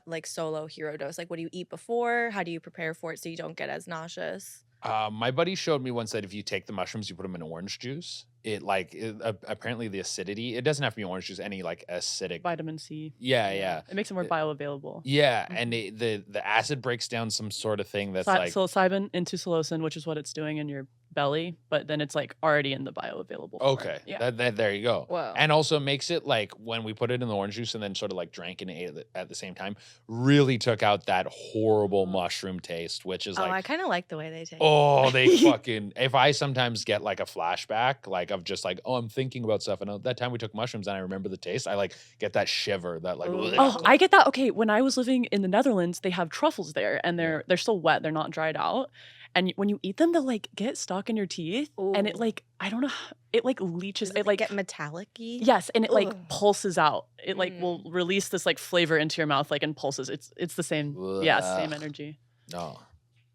B: like solo hero dose? Like, what do you eat before? How do you prepare for it so you don't get as nauseous?
D: My buddy showed me once that if you take the mushrooms, you put them in orange juice. Apparently the acidity. It doesn't have to be orange juice. Any like acidic
A: Vitamin C.
D: Yeah.
A: It makes it more bioavailable.
D: Yeah, and the acid breaks down some sort of thing that's like
A: psilocybin into psilocin, which is what it's doing in your belly, but then it's like already in the bioavailable form.
D: okay.
A: Yeah.
D: There you go.
B: Whoa.
D: And also makes it like when we put it in the orange juice and then sort of like drank and ate it at the same time, really took out that horrible mushroom taste, which is
B: I
D: like
B: kind of like the way they taste.
D: oh, they fucking. If I sometimes get like a flashback, like of just like, oh, I'm thinking about stuff, and that time we took mushrooms and I remember the taste, I like get that shiver, that like.
B: Ooh.
A: Oh, I get that. Okay, when I was living in the Netherlands, they have truffles there, and they're still wet. They're not dried out. And when you eat them, they'll like get stuck in your teeth, and it
B: Ooh.
A: like I don't know, it like leaches.
B: Does
A: It like
B: get metallic-y?
A: yes, and it like
B: Ugh.
A: pulses out. It like will release this like flavor into your mouth, like and pulses. It's the same. Yeah, it's the same
D: Ugh.
A: energy.
D: No.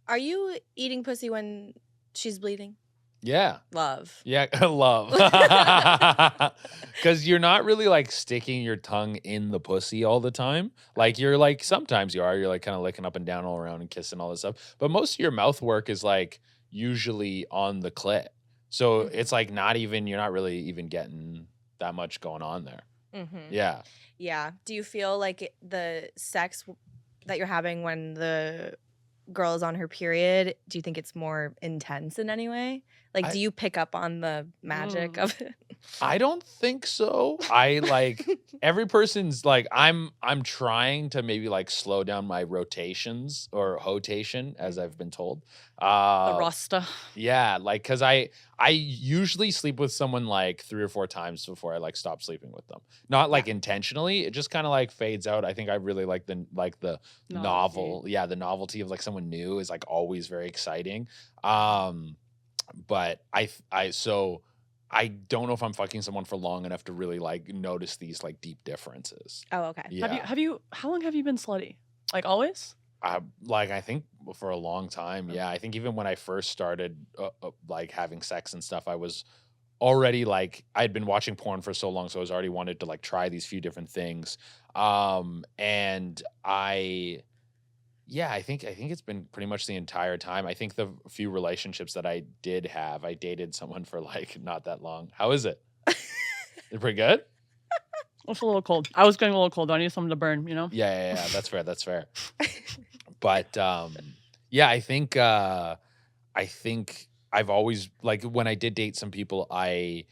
B: Are you eating pussy when she's bleeding?
D: Yeah.
B: Love.
D: Yeah, love. Because you're not really like sticking your tongue in the pussy all the time. Like you're like, sometimes you're like kind of licking up and down all around and kissing all this stuff. But most of your mouth work is like usually on the clit. So it's like you're not really even getting that much going on there.
B: Mm-hmm.
D: Yeah.
B: Yeah. Do you feel like the sex that you're having when the girl is on her period, do you think it's more intense in any way? Like, do you pick up on the magic of it?
D: I don't think so. I like every person's like I'm trying to maybe like slow down my rotations or hotation, as I've been told.
A: The Rasta.
D: Yeah, like because I usually sleep with someone like 3 or 4 times before I like stop sleeping with them. Not like intentionally. It just kind of like fades out. I think I really like the novel. Yeah, the novelty of like someone new is like always very exciting. But I don't know if I'm fucking someone for long enough to really like notice these like deep differences.
B: Oh, okay.
D: Yeah.
A: How long have you been slutty? Like always?
D: Like I think for a long time. Yeah, I think even when I first started like having sex and stuff, I was already like I'd been watching porn for so long, so I was already wanted to like try these few different things. And I think it's been pretty much the entire time. I think the few relationships that I did have, I dated someone for like not that long. How is it? Is it pretty good?
A: It's a little cold. I was getting a little cold. I need something to burn, you know?
D: Yeah. That's fair. That's fair. But I think I've always like when I did date some people, I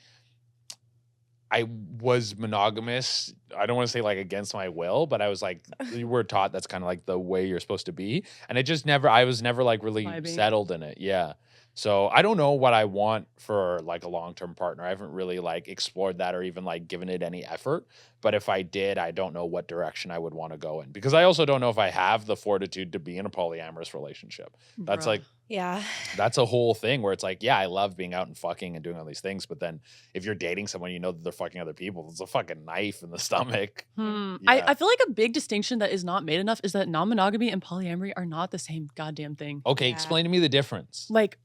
D: was monogamous. I don't want to say like against my will, but I was like, you were taught that's kind of like the way you're supposed to be. And I was never like really settled in it. Yeah. So I don't know what I want for like a long-term partner. I haven't really like explored that or even like given it any effort. But if I did, I don't know what direction I would want to go in because I also don't know if I have the fortitude to be in a polyamorous relationship. That's like,
B: yeah,
D: that's a whole thing where it's like, yeah, I love being out and fucking and doing all these things. But then if you're dating someone, you know that they're fucking other people, it's a fucking knife in the stomach.
A: Yeah.
D: Yeah.
A: I feel like a big distinction that is not made enough is that non-monogamy and polyamory are not the same goddamn thing.
D: Okay, explain to me the difference.
A: Like,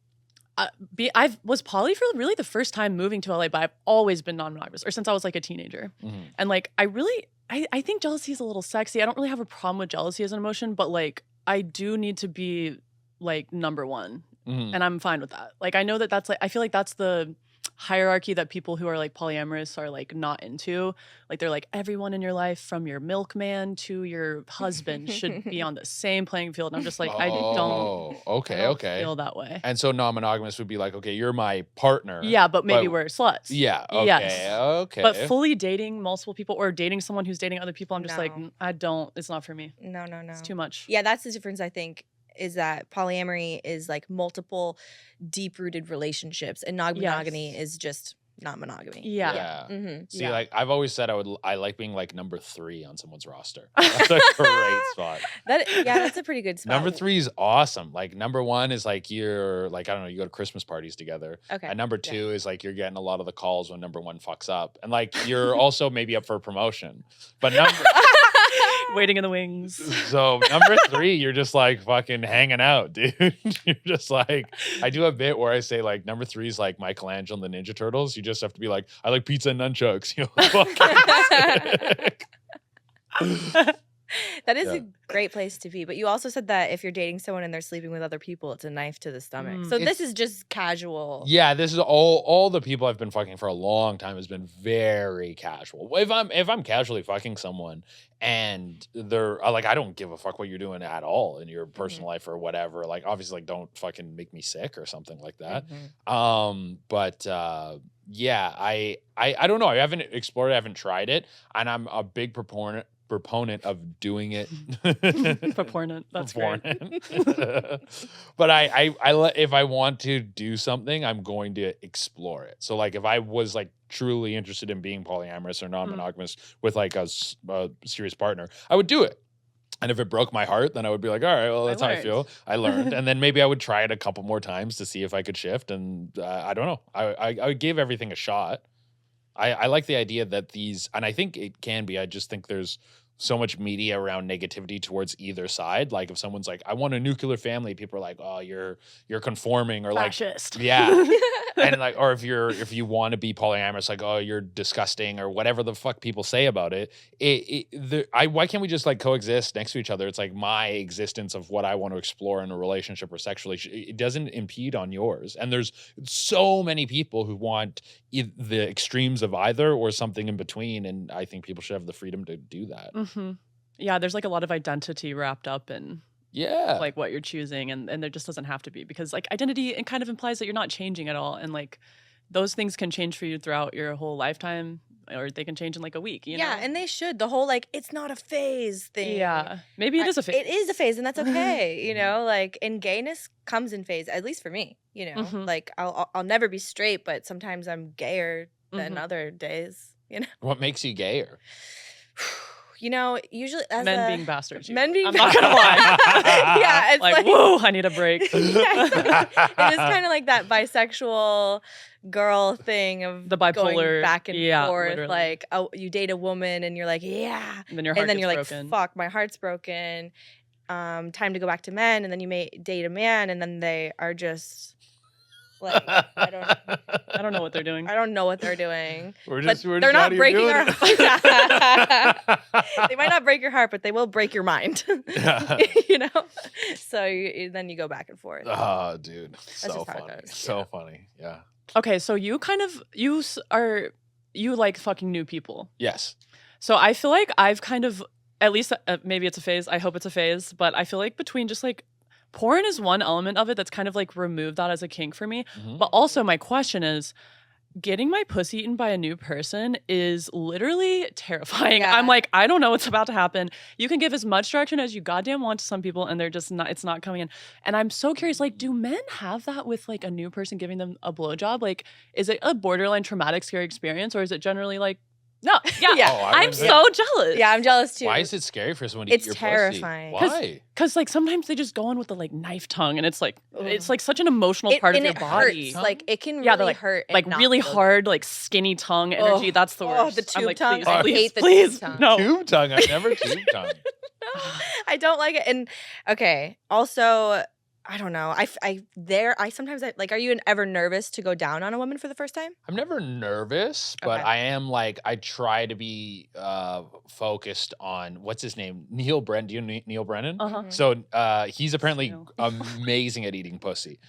A: I was poly for really the first time moving to LA, but I've always been non-monogamous, or since I was like a teenager. Mm-hmm. And like, I think jealousy is a little sexy. I don't really have a problem with jealousy as an emotion, but like, I do need to be like number one, and I'm fine with that. Like, I know that that's like, I feel like that's the hierarchy that people who are like polyamorous are like not into. Like they're like everyone in your life from your milkman to your husband should be on the same playing field. And I'm just like, I don't feel that way.
D: And so non-monogamous would be like, okay, you're my partner.
A: Yeah, but maybe we're sluts.
D: Yeah. Okay.
A: Yes.
D: Okay.
A: But fully dating multiple people or dating someone who's dating other people, I'm just like, I don't. It's not for me.
B: No.
A: It's too much.
B: Yeah, that's the difference, I think, is that polyamory is like multiple deep-rooted relationships, and non-monogamy is just not monogamy.
A: Yeah.
D: See, like I've always said, I like being like number 3 on someone's roster. That's a great spot.
B: That's a pretty good spot.
D: Number 3 is awesome. Like number 1 is like you're like, I don't know, you go to Christmas parties together.
B: Okay.
D: And number 2 is like you're getting a lot of the calls when number 1 fucks up. And like you're also maybe up for a promotion. But
A: waiting in the wings.
D: So number 3, you're just like fucking hanging out, dude. You're just like, I do a bit where I say like number 3 is like Michelangelo and the Ninja Turtles. You just have to be like, I like pizza and nunchucks. You know,
B: That is a great place to be. But you also said that if you're dating someone and they're sleeping with other people, it's a knife to the stomach. So this is just casual.
D: Yeah, this is all the people I've been fucking for a long time has been very casual. If I'm casually fucking someone and they're like, I don't give a fuck what you're doing at all in your personal life or whatever. Like obviously like don't fucking make me sick or something like that. Yeah, I don't know. I haven't explored it, I haven't tried it, and I'm a big proponent of doing it.
A: Proponent. That's great.
D: But I if I want to do something, I'm going to explore it. So like if I was like truly interested in being polyamorous or non-monogamous with like a serious partner, I would do it. And if it broke my heart, then I would be like, all right, well, that's how I feel. I learned. And then maybe I would try it a couple more times to see if I could shift. And I don't know. I gave everything a shot. I like the idea that these, and I think it can be, I just think there's so much media around negativity towards either side. Like if someone's like, I want a nuclear family, people are like, oh, you're conforming or
A: fascist.
D: Like, yeah. And like, or if you want to be polyamorous, like, oh, you're disgusting or whatever the fuck people say about it. Why can't we just like coexist next to each other? It's like my existence of what I want to explore in a relationship or sexually, it doesn't impede on yours. And there's so many people who want the extremes of either or something in between. And I think people should have the freedom to do that.
A: Yeah, there's like a lot of identity wrapped up in like what you're choosing, and there just doesn't have to be, because like identity, it kind of implies that you're not changing at all, and like those things can change for you throughout your whole lifetime, or they can change in like a week, you know?
B: And they should. The whole like it's not a phase thing.
A: Yeah, maybe it is a phase.
B: It is a phase, and that's okay. You know, like, and gayness comes in phase, at least for me. You know, like I'll never be straight, but sometimes I'm gayer than other days. You know,
D: what makes you gayer?
B: You know, usually as
A: men being bastards.
B: Men being
A: I'm not gonna lie.
B: Yeah, it's
A: like, whoa, I need a break.
B: It is kind of like that bisexual girl thing of
A: the bipolar
B: going back and forth.
A: Literally.
B: Like, oh, you date a woman and you're like, yeah,
A: and then your heart
B: you're
A: broken.
B: Like, fuck, my heart's broken. Time to go back to men, and then you may date a man, and then they are just. Like,
A: I don't know what they're doing.
B: I don't know what they're doing.
D: They're
B: not breaking our heart. They might not break your heart, but they will break your mind. You know? So then you go back and forth.
D: Oh, dude.
B: That's
D: so
B: just how
D: funny.
B: it goes.
D: So funny. Yeah.
A: Okay, so you like fucking new people.
D: Yes.
A: So I feel like I've kind of, at least maybe it's a phase. I hope it's a phase. But I feel like between just like, porn is one element of it that's kind of like removed that as a kink for me. But also my question is, getting my pussy eaten by a new person is literally terrifying.
B: Yeah.
A: I'm like, I don't know what's about to happen. You can give as much direction as you goddamn want to some people, and they're just not, it's not coming in. And I'm so curious, like, do men have that with like a new person giving them a blowjob? Like, is it a borderline traumatic, scary experience, or is it generally like, no, yeah.
D: Oh,
A: I'm so jealous.
B: Yeah, I'm jealous too.
D: Why is it scary for someone to eat your
B: It's terrifying.
D: pussy? Why?
A: Because like sometimes they just go in with the like knife tongue, and it's like such an emotional part of your body.
B: Hurts. Like it can really hurt.
A: Like really hard, like skinny tongue energy. That's the worst.
B: Oh, the tube
A: like,
B: tongue.
A: Please,
B: I
A: please,
B: hate the
A: please,
B: tube tongue.
A: No.
D: Tube tongue. I've never tube tongue.
B: I don't like it. And okay, also I don't know. I sometimes like, are you ever nervous to go down on a woman for the first time?
D: I'm never nervous, but
B: Okay.
D: I am like, I try to be focused on, what's his name? Neil Brennan. Do you know Neil Brennan?
A: Uh-huh.
B: Mhm.
D: So he's apparently
A: No.
D: amazing at eating pussy.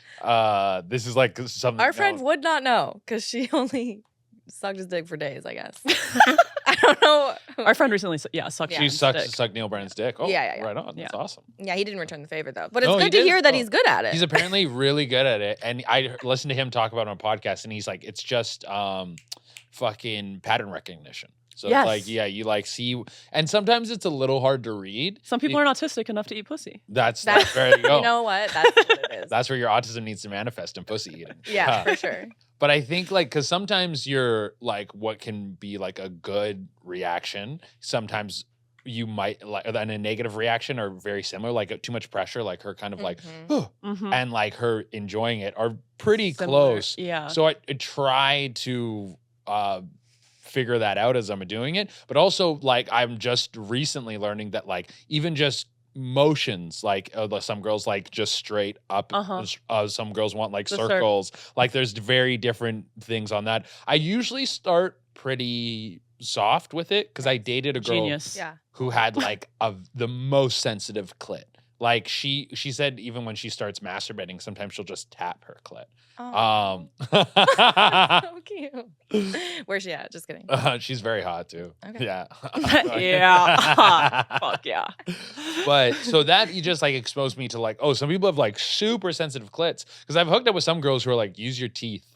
D: This is like something.
B: Our friend
D: no.
B: would not know because she only sucked his dick for days, I guess. I don't know.
A: Our friend recently, sucked
B: Yeah.
D: She
A: Sean's
D: sucked
A: dick.
D: Neil Brennan's dick. Oh,
B: Yeah.
D: right on. That's
A: Yeah.
D: awesome.
B: Yeah, he didn't return the favor though. But it's
D: No, he
B: good to hear
D: didn't.
B: that
D: Oh.
B: he's good at it.
D: He's apparently really good at it. And I listened to him talk about it on a podcast, and he's like, it's just fucking pattern recognition. So
A: Yes.
D: it's like, yeah, you like see, and sometimes it's a little hard to read.
A: Some people aren't autistic enough to eat pussy.
D: That's
B: That's
D: there you go.
B: You know what? That's what it is.
D: That's where your autism needs to manifest in pussy eating.
B: Yeah, for sure.
D: But I think like, because sometimes you're like, what can be like a good reaction, sometimes you might like, and a negative reaction are very similar, like too much pressure, like her kind of like,
B: Mhm.
A: Mhm.
D: and like her enjoying it are pretty
A: Similar.
D: close.
A: Yeah.
D: So I try to figure that out as I'm doing it. But also like, I'm just recently learning that like, even just motions, like some girls like just straight up, some girls want like
A: The
D: circles, like there's very different things on that. I usually start pretty soft with it because I dated a girl
A: Genius.
B: Yeah.
D: who had like the most sensitive clit. Like she said even when she starts masturbating, sometimes she'll just tap her clit.
B: Oh, so cute. Where's she at? Just kidding.
D: She's very hot too.
B: Okay.
D: Yeah.
A: Yeah. Fuck yeah.
D: But so that you just like exposed me to like, oh, some people have like super sensitive clits. Because I've hooked up with some girls who are like, use your teeth.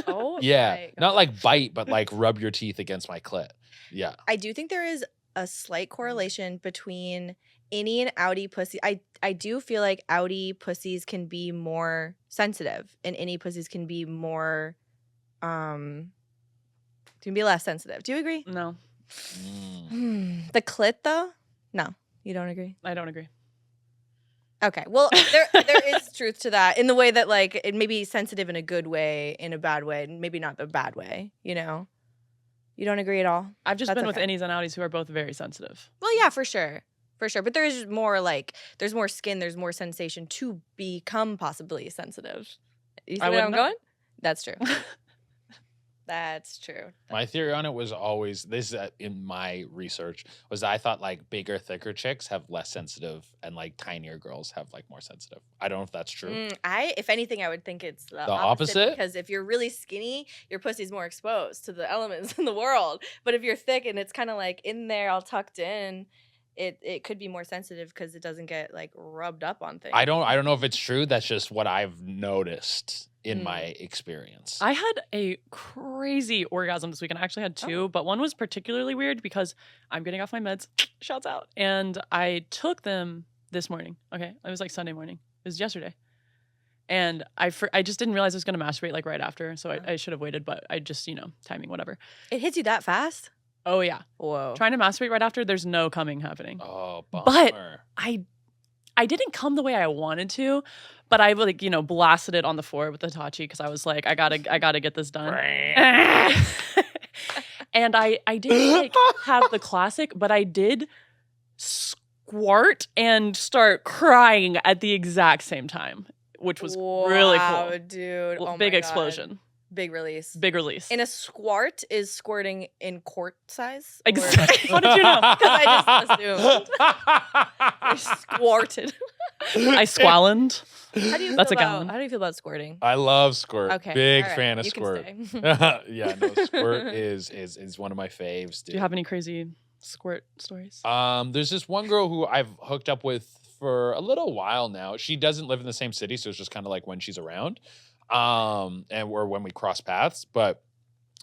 B: Oh,
D: Yeah.
B: my
D: Not
B: God.
D: like bite, but like rub your teeth against my clit. Yeah.
B: I do think there is a slight correlation between innie and outie pussy. I do feel like outie pussies can be more sensitive and innie pussies can be more can be less sensitive. Do you agree?
A: No,
D: Mm.
B: The clit though? No, you don't agree?
A: I don't agree.
B: Okay. Well, there is truth to that in the way that like it may be sensitive in a good way, in a bad way, and maybe not the bad way, you know? You don't agree at all?
A: I've just
B: That's
A: been
B: okay.
A: with innies and outies who are both very sensitive.
B: Well, yeah, for sure. For sure. But there is more like, there's more skin, there's more sensation to become possibly sensitive. You see
A: I
B: where I'm
A: wouldn't know.
B: going? That's true. That's true.
D: My theory on it was always this in my research was that I thought like bigger, thicker chicks have less sensitive and like tinier girls have like more sensitive. I don't know if that's true.
B: If anything, I would think it's the
D: opposite?
B: because if you're really skinny, your pussy's more exposed to the elements in the world. But if you're thick and it's kind of like in there, all tucked in, it could be more sensitive because it doesn't get like rubbed up on things.
D: I don't know if it's true. That's just what I've noticed in my
B: Mm.
D: experience.
A: I had a crazy orgasm this weekend. I actually had two, but one was particularly weird because I'm getting off my meds. Shouts out. And I took them this morning. Okay. It was like Sunday morning. It was yesterday. And I just didn't realize I was going to masturbate like right after. So I should have waited, but I just, timing, whatever.
B: It hits you that fast?
A: Oh, yeah.
B: Whoa.
A: Trying to masturbate right after, there's no coming happening.
D: Oh,
A: But-
D: bummer.
A: I didn't come the way I wanted to, but I like, blasted it on the floor with the Tachi because I was like, I gotta get this done. And I didn't like have the classic, but I did squirt and start crying at the exact same time, which was really
B: Wow,
A: cool.
B: dude. Oh
A: Big
B: my God.
A: explosion,
B: Big release.
A: big release.
B: And a squart is squirting in quart size? Or-
A: Exactly. How did you know?
B: Because I just assumed. I squarted.
A: I squallened.
B: How do you
A: That's
B: feel
A: a
B: about,
A: gallon.
B: how do you feel about squirting?
D: I love squirt.
B: Okay.
D: Big
B: all right,
D: fan of
B: you can
D: squirt.
B: stay.
D: Yeah, no, squirt is one of my faves. Dude.
A: Do you have any crazy squirt stories?
D: There's this one girl who I've hooked up with for a little while now. She doesn't live in the same city, so it's just kind of like when she's around, or when we cross paths. But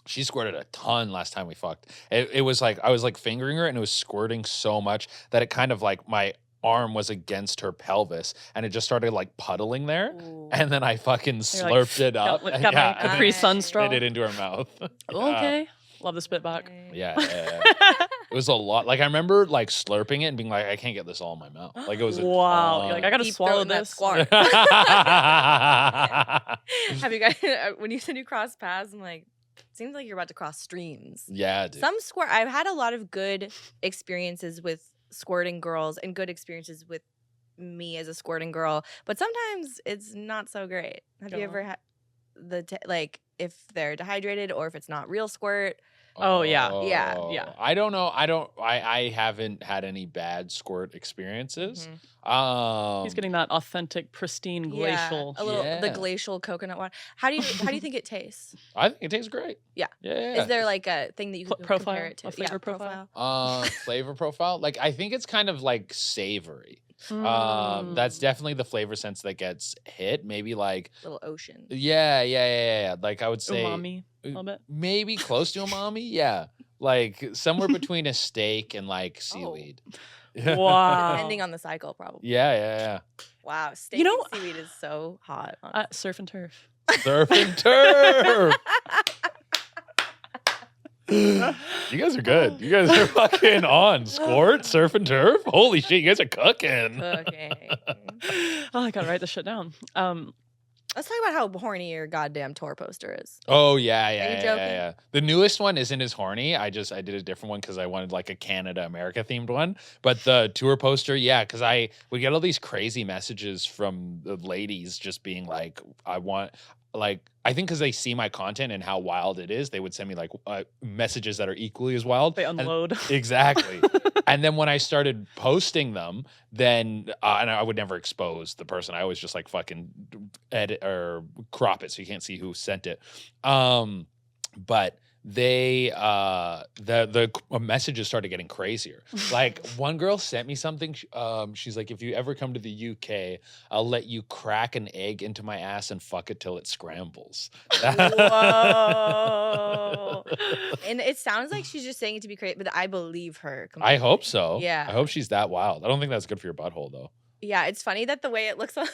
D: she squirted a ton last time we fucked. It was like I was like fingering her, and it was squirting so much that it kind of like my arm was against her pelvis, and it just started like puddling there.
B: Ooh.
D: And then I fucking
A: You're like,
D: slurped it up.
A: Got,
D: and
A: got
D: yeah,
A: my
D: and
A: Capri
D: then
A: Sun straw.
D: spit it into her mouth.
A: Okay. Love the spit back.
D: Yeah. It was a lot. Like I remember like slurping it and being like, I can't get this all in my mouth. Like it was a
A: Wow. You're
D: ton.
A: like, I gotta
B: Deep
A: swallow
B: throating that
A: this.
B: squart. Have you guys, when you said you cross paths, I'm like, seems like you're about to cross streams.
D: Yeah, dude.
B: Some squirt, I've had a lot of good experiences with squirting girls and good experiences with me as a squirting girl, but sometimes it's not so great. Have you ever had like if they're dehydrated or if it's not real squirt?
A: Oh, yeah.
B: Yeah.
A: Yeah.
D: I don't know. I haven't had any bad squirt experiences.
A: He's getting that authentic, pristine, glacial.
B: A little the
D: Yeah.
B: glacial coconut water. How do you think it tastes?
D: I think it tastes great.
B: Yeah.
D: Yeah.
B: Is there like a thing that you can
A: Profile?
B: compare it to?
A: A flavor profile?
D: Flavor profile? Like I think it's kind of like savory.
A: Mm.
D: That's definitely the flavor sense that gets hit. Maybe like
B: Little ocean.
D: yeah. Like I would say
A: Umami a little bit.
D: maybe close to umami. Yeah. Like somewhere between a steak and like seaweed.
A: Wow.
B: Depending on the cycle, probably.
D: Yeah.
B: Wow. Steak
A: know-
B: and seaweed is so hot.
A: Surf and turf.
D: Surf and turf. You guys are good. You guys are fucking on. Squirt, surf and turf. Holy shit, you guys are cooking.
B: Okay.
A: Oh, I gotta write this shit down.
B: Let's talk about how horny your goddamn tour poster is.
D: Oh yeah.
B: you joking?
D: Yeah. The newest one isn't as horny. I did a different one because I wanted like a Canada America themed one. But the tour poster, yeah, because we get all these crazy messages from the ladies just being like, I think because they see my content and how wild it is, they would send me like messages that are equally as wild.
A: They unload.
D: Exactly. And then when I started posting them, then and I would never expose the person. I always just like fucking edit or crop it so you can't see who sent it. But they the messages started getting crazier. Like one girl sent me something. She's like, if you ever come to the UK, I'll let you crack an egg into my ass and fuck it till it scrambles.
B: Whoa. And it sounds like she's just saying it to be great, but I believe her completely.
D: I hope so.
B: Yeah.
D: I hope she's that wild. I don't think that's good for your butthole though.
B: Yeah, it's funny that the way it looks on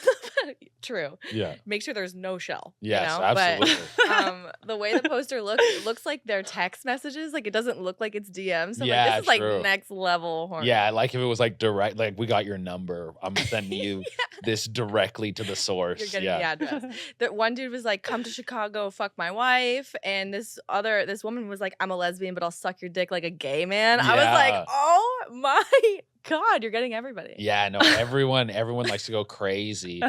B: true.
D: Yeah.
B: Make sure there's no shell.
D: Yes,
B: you know?
D: absolutely.
B: But the way the poster looks, it looks like they're text messages. Like it doesn't look like it's DMs. So
D: Yeah,
B: like, this is
D: true.
B: like next level horny.
D: Yeah, like if it was like direct, like we got your number. I'm sending you this directly to the source.
B: You're getting
D: Yeah.
B: the address. That one dude was like, "Come to Chicago, fuck my wife," and this woman was like, "I'm a lesbian, but I'll suck your dick like a gay man." I was
D: Yeah.
B: like, "Oh my god, you're getting everybody."
D: Yeah, no, everyone likes to go crazy.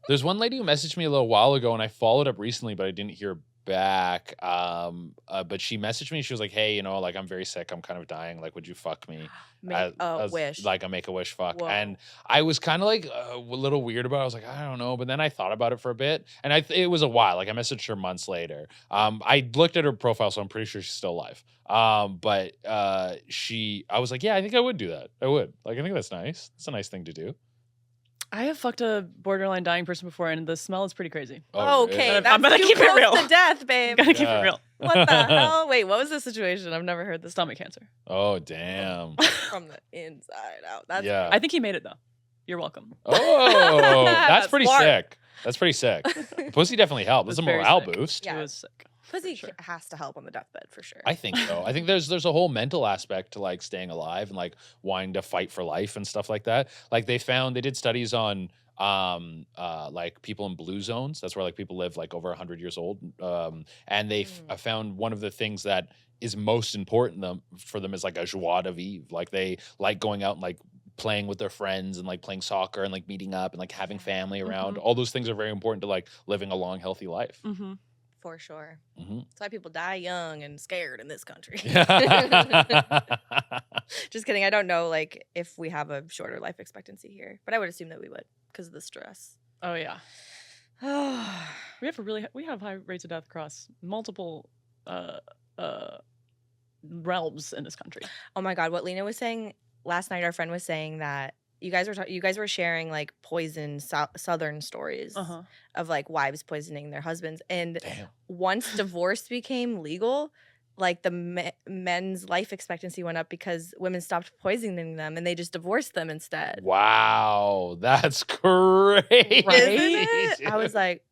D: There's one lady who messaged me a little while ago and I followed up recently, but I didn't hear back. But she messaged me. She was like, "Hey, you know, like I'm very sick. I'm kind of dying. Like, would you fuck me?"
B: Wish.
D: Like a make-a-wish fuck.
B: Whoa.
D: And I was kind of like a little weird about it. I was like, I don't know. But then I thought about it for a bit. And it was a while. Like I messaged her months later. I looked at her profile, so I'm pretty sure she's still alive. But I was like, yeah, I think I would do that. I would. Like, I think that's nice. It's a nice thing to do.
A: I have fucked a borderline dying person before, and the smell is pretty crazy.
D: Oh,
B: Okay,
D: really?
B: that's
A: I'm gonna
B: too
A: keep it
B: close
A: real.
B: to death, babe.
A: Gotta keep
D: Yeah.
A: it real.
B: What the hell? Wait, what was the situation? I've never heard this
A: Stomach cancer.
D: Oh, damn.
B: from the inside out. That's
D: Yeah.
A: I think he made it though. You're welcome.
D: Oh, that's pretty
B: Smart.
D: sick. That's pretty sick. Pussy definitely helped. That's a
A: It's very
D: morale
A: sick.
D: boost.
B: Yeah.
A: It was sick.
B: Pussy
A: Sure.
B: has to help on the deathbed for sure.
D: I think so. I think there's a whole mental aspect to like staying alive and like wanting to fight for life and stuff like that. Like they did studies on like people in blue zones. That's where like people live like over 100 years old. And they found one of the things that is most important for them is like a joie de vivre. Like they like going out and like playing with their friends and like playing soccer and like meeting up and like having family around. All those things are very important to like living a long, healthy life.
A: Mm-hmm.
B: For sure.
D: Mhm.
B: That's why people die young and scared in this country.
D: Yeah.
B: Just kidding. I don't know like if we have a shorter life expectancy here, but I would assume that we would because of the stress.
A: Oh yeah. We have high rates of death across multiple realms in this country.
B: Oh my god, what Lena was saying last night, our friend was saying that you guys were sharing like poison southern stories of like wives poisoning their husbands, and
D: Damn.
B: once divorce became legal, like the men's life expectancy went up because women stopped poisoning them and they just divorced them instead.
D: Wow, that's crazy.
A: Right?
B: Isn't it? I was like,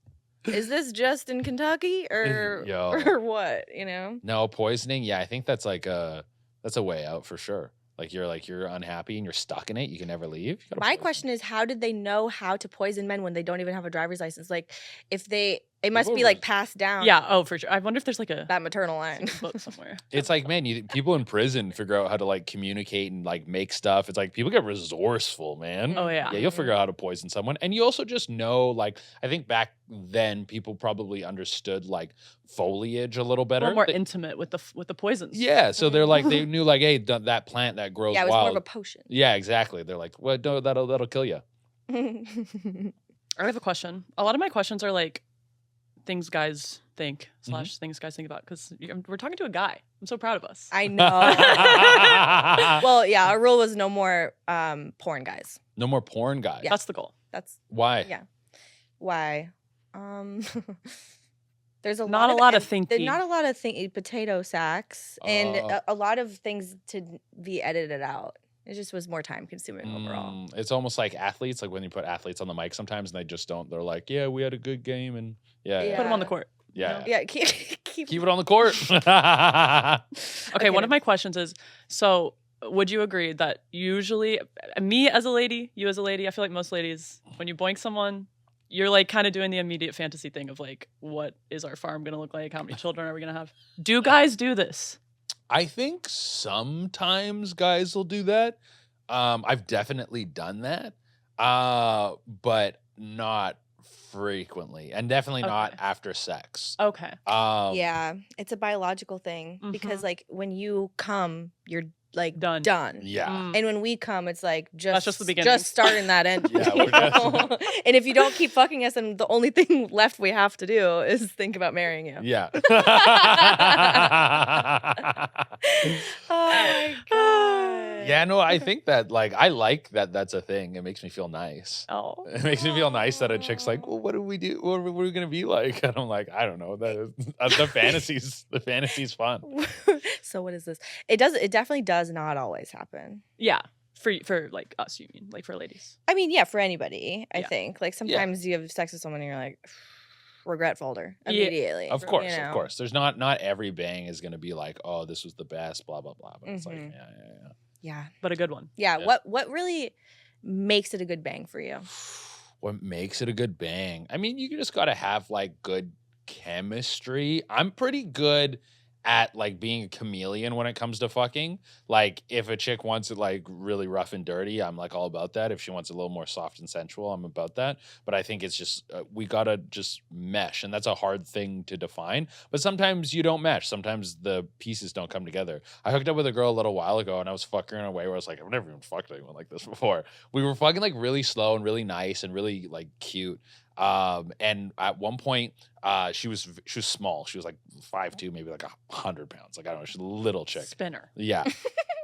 B: is this just in Kentucky or
D: Yo.
B: or what? You know?
D: No, poisoning. Yeah, I think that's a way out for sure. Like you're unhappy and you're stuck in it. You can never leave. You gotta
B: My
D: poison.
B: question is, how did they know how to poison men when they don't even have a driver's license? Like, if they It must
D: People
B: be like
D: res-
B: passed down.
A: Yeah. Oh, for sure. I wonder if there's like a
B: That maternal line.
A: book somewhere.
D: It's like, man, people in prison figure out how to like communicate and like make stuff. It's like people get resourceful, man.
A: Oh yeah.
D: Yeah, you'll figure out how to poison someone. And you also just know, like, I think back then people probably understood like foliage a little
A: A
D: better.
A: little more intimate with the poisons.
D: Yeah, so they're like, they knew like, hey, that plant that grows
B: Yeah, it was
D: wild.
B: more of a potion.
D: Yeah, exactly. They're like, well, no, that'll kill you.
A: I have a question. A lot of my questions are like things guys think / things guys think about because we're talking to a guy. I'm so proud of us.
B: I know. Well, yeah, our rule was no more porn guys.
D: No more porn guys.
B: Yeah.
A: That's the goal.
B: That's
D: Why?
B: yeah. Why? There's
A: Not a lot of thinky.
B: There's not a lot of potato sacks and
D: Oh.
B: a lot of things to be edited out. It just was more time consuming overall.
D: It's almost like athletes, like when you put athletes on the mic sometimes and they just don't. They're like, yeah, we had a good game and yeah.
A: Put them on the court.
D: Yeah.
B: Yeah, keep
D: Keep it on the court.
A: Okay, one of my questions is, so would you agree that usually, me as a lady, you as a lady, I feel like most ladies, when you boink someone, you're like kind of doing the immediate fantasy thing of like, what is our farm going to look like? How many children are we going to have? Do guys do this?
D: I think sometimes guys will do that. I've definitely done that, but not frequently, and definitely not
A: Okay.
D: after sex.
A: Okay.
B: yeah, it's a biological thing because
A: Mhm.
B: like when you come, you're like
A: Done.
D: Yeah.
A: Mm.
B: And when we come, it's like just
A: just the beginning.
B: just starting that end.
D: Yeah,
B: you
D: we're
B: know? And if you don't keep fucking us, then the only thing left we have to do is think about marrying you.
D: Yeah.
B: Oh my god.
D: Yeah, no, I think that like I like that that's a thing. It makes me feel nice.
A: Oh.
D: It makes me feel nice that a chick's like, well, what do we do? What are we gonna be like? And I'm like, I don't know. The fantasy's fun.
B: So what is this? It definitely does not always happen.
A: Yeah. For like us, you mean? Like for ladies.
B: I mean, yeah, for anybody, I
A: Yeah.
B: think. Like sometimes you have sex with someone and you're like, regret folder
A: Yeah.
B: immediately.
D: Of course,
B: you know?
D: of course. There's not every bang is gonna be like, oh, this was the best, blah blah blah. But it's like,
B: Mhm.
D: yeah.
B: Yeah.
A: But a good one.
B: Yeah.
D: Yeah.
B: What really makes it a good bang for you?
D: What makes it a good bang? I mean, you just gotta have like good chemistry. I'm pretty good at like being a chameleon when it comes to fucking. Like if a chick wants it like really rough and dirty, I'm like all about that. If she wants a little more soft and sensual, I'm about that. But I think it's just we gotta just mesh, and that's a hard thing to define. But sometimes you don't mesh. Sometimes the pieces don't come together. I hooked up with a girl a little while ago, and I was fucking her in a way where I was like, I've never even fucked anyone like this before. We were fucking like really slow and really nice and really like cute. And at one point, she was small. She was like 5'2", maybe like 100 pounds. Like I don't know, she's a little chick.
A: Spinner.
D: Yeah.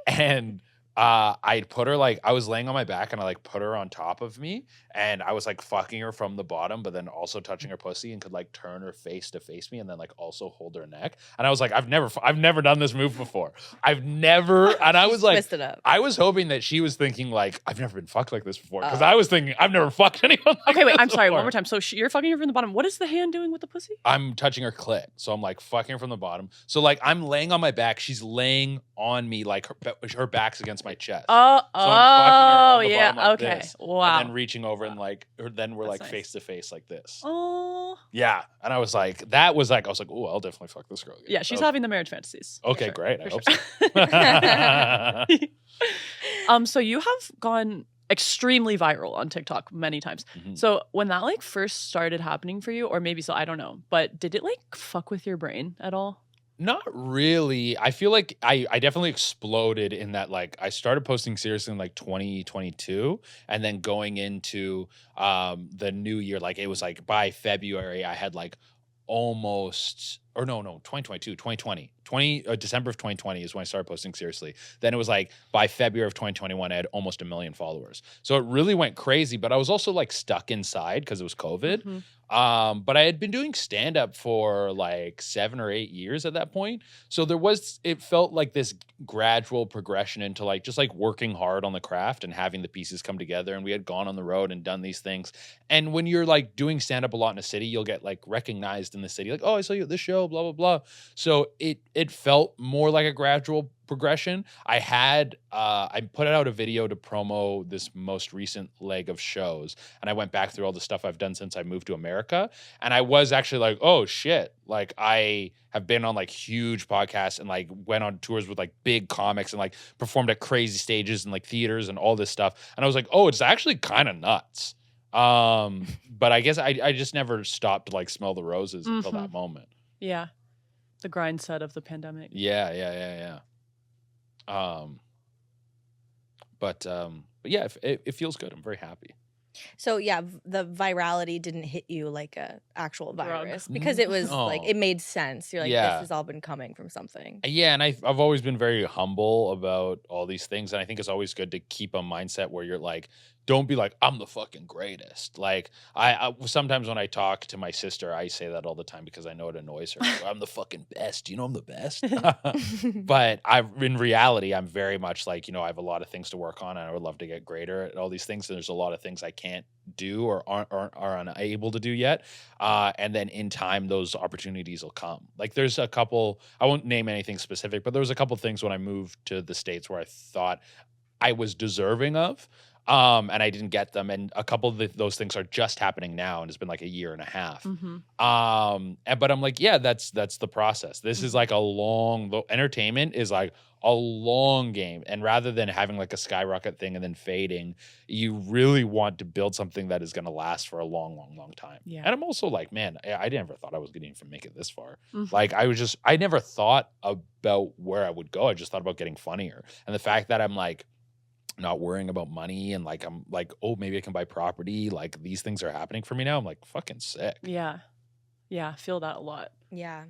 D: And I put her like I was laying on my back and I like put her on top of me and I was like fucking her from the bottom, but then also touching her pussy and could like turn her face to face me and then like also hold her neck. And I was like, I've never done this move before. And I was like,
B: Twist it up.
D: I was hoping that she was thinking like I've never been fucked like this before because
B: Oh.
D: I was thinking I've never fucked anyone. Like
A: Okay, wait.
D: this
A: I'm sorry. One
D: before.
A: more time. So you're fucking her from the bottom. What is the hand doing with the pussy?
D: I'm touching her clit. So I'm like fucking her from the bottom. So like I'm laying on my back. She's laying on me like her back's against my chest. So I'm fucking her on the
A: Yeah.
D: bottom like
A: Okay.
D: this,
A: Wow.
D: And then reaching over and like, then we're
A: That's
D: like
A: nice.
D: face to face like this.
A: Oh.
D: Yeah. And I was like, I was like, oh, I'll definitely fuck this girl again.
A: Yeah, she's
D: So-
A: having the marriage fantasies. for
D: Okay,
A: sure,
D: great. I
A: for
D: hope
A: sure. So you have gone extremely viral on TikTok many times.
D: Mhm.
A: So when that like first started happening for you, or maybe so, I don't know, but did it like fuck with your brain at all?
D: Not really. I feel like I definitely exploded in that like I started posting seriously in like 2022 and then going into the new year, like it was like by February I had like almost 2020 December of 2020 is when I started posting seriously. Then it was like by February of 2021 I had almost 1 million followers, so it really went crazy. But I was also like stuck inside because it was COVID.
A: Mhm.
D: But I had been doing stand-up for like 7 or 8 years at that point, so it felt like this gradual progression into like just like working hard on the craft and having the pieces come together. And we had gone on the road and done these things. And when you're like doing stand-up a lot in a city, you'll get like recognized in the city, like, oh, I saw you at this show, chill, blah, blah, blah. So it felt more like a gradual progression. I put out a video to promo this most recent leg of shows, and I went back through all the stuff I've done since I moved to America, and I was actually like, oh shit, like I have been on like huge podcasts and like went on tours with like big comics and like performed at crazy stages and like theaters and all this stuff, and I was like, oh, it's actually kind of nuts. But I guess I just never stopped to like smell the roses until that moment.
A: Yeah. The grind set of the pandemic.
D: Yeah. But yeah, it feels good. I'm very happy.
B: So yeah, the virality didn't hit you like a actual
A: Drug.
B: virus because it was
D: No.
B: like it made sense. You're like,
D: Yeah.
B: this has all been coming from something.
D: Yeah, and I've always been very humble about all these things, and I think it's always good to keep a mindset where you're like, don't be like, I'm the fucking greatest. Like I sometimes when I talk to my sister, I say that all the time because I know it annoys her. I'm the fucking best. You know I'm the best. But in reality, I'm very much like, I have a lot of things to work on, and I would love to get greater at all these things. And there's a lot of things I can't do or are unable to do yet. And then in time, those opportunities will come. Like there's a couple, I won't name anything specific, but there was a couple things when I moved to the States where I thought I was deserving of. And I didn't get them. And a couple of those things are just happening now. And it's been like a year and a half. But I'm like, yeah, that's the process. This is like entertainment is like a long game. And rather than having like a skyrocket thing and then fading, you really want to build something that is going to last for a long, long, long time.
A: Yeah.
D: And I'm also like, man, I never thought I was going to even make it this far. Like I never thought about where I would go. I just thought about getting funnier. And the fact that I'm like, not worrying about money and like I'm like, oh, maybe I can buy property, like these things are happening for me now, I'm like fucking sick.
A: Yeah. I feel that a lot.
B: Yeah.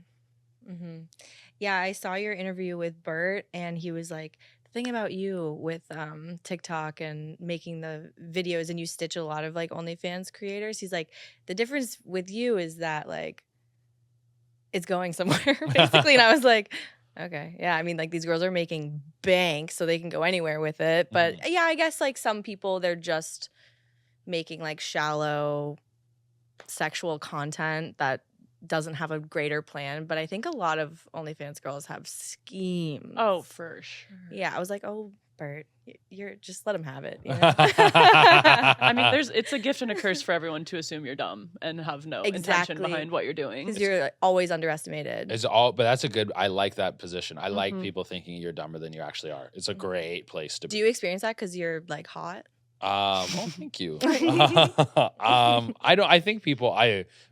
B: Yeah, I saw your interview with Bert, and he was like, the thing about you with TikTok and making the videos, and you stitch a lot of like OnlyFans creators, he's like, the difference with you is that like it's going somewhere basically. And I was like, okay. Yeah. I mean, like these girls are making bank, so they can go anywhere with it. But yeah, I guess like some people, they're just making like shallow sexual content that doesn't have a greater plan. But I think a lot of OnlyFans girls have schemes.
A: Oh, for sure.
B: Yeah. I was like, oh, Bert, you're just let him have it. You know?
A: I mean, it's a gift and a curse for everyone to assume you're dumb and have no intention behind what you're doing.
B: Because you're always underestimated.
D: But that's I like that position. I like people thinking you're dumber than you actually are. It's a great place to be.
B: Do you experience that because you're like hot?
D: Well, thank you. I think people,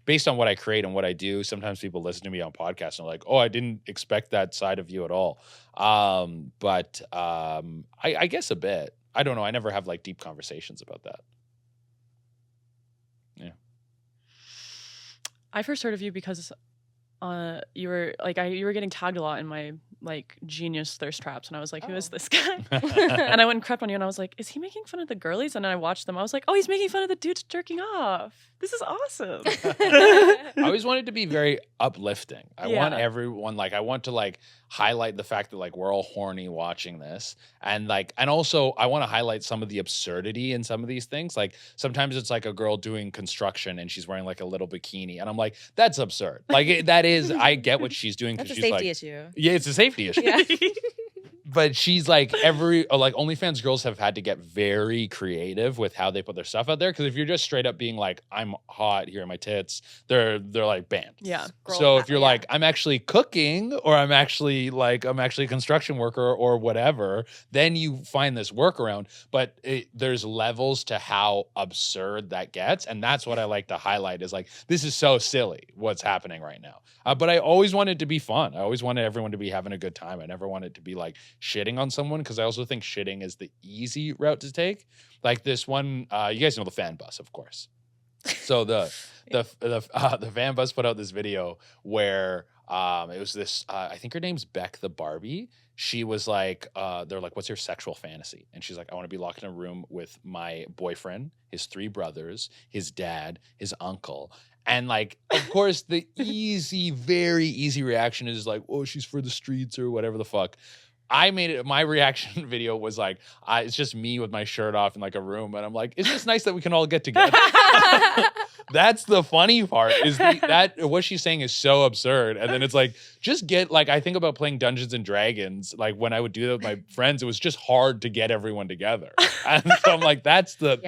D: based on what I create and what I do, sometimes people listen to me on podcasts and are like, oh, I didn't expect that side of you at all. But I guess a bit. I don't know. I never have like deep conversations about that. Yeah.
A: I first heard of you because you were getting tagged a lot in my like genius thirst traps, and I was like, who is this guy? And I went and crept on you, and I was like, is he making fun of the girlies? And then I watched them. I was like, oh, he's making fun of the dudes jerking off. This is awesome.
D: I always wanted to be very uplifting. I want everyone, like, I want to like highlight the fact that like we're all horny watching this, and also I want to highlight some of the absurdity in some of these things. Like sometimes it's like a girl doing construction and she's wearing like a little bikini, and I'm like, that's absurd. Like that is, I get what she's doing because
B: That's a
D: she's
B: safety
D: like,
B: issue.
D: yeah, it's a safety issue.
B: Yeah.
D: But she's like OnlyFans girls have had to get very creative with how they put their stuff out there, because if you're just straight up being like, I'm hot, here are my tits, they're like banned.
A: Yeah.
D: So if you're like, I'm actually cooking, or I'm actually a construction worker or whatever, then you find this workaround. But there's levels to how absurd that gets, and that's what I like to highlight is like, this is so silly what's happening right now. But I always wanted it to be fun. I always wanted everyone to be having a good time. I never wanted it to be like shitting on someone, because I also think shitting is the easy route to take. Like this one, you guys know the fan bus, of course. So the fan bus put out this video where it was this, I think her name's Beck the Barbie. She was like, they're like, what's your sexual fantasy? And she's like, I want to be locked in a room with my boyfriend, his 3 brothers, his dad, his uncle. And like, of course, the very easy reaction is like, oh, she's for the streets or whatever the fuck. I made it, my reaction video was like, it's just me with my shirt off in like a room. And I'm like, it's just nice that we can all get together. That's the funny part is that what she's saying is so absurd. And then it's like, just get like, I think about playing Dungeons and Dragons. Like when I would do that with my friends, it was just hard to get everyone together. And so I'm like, that's the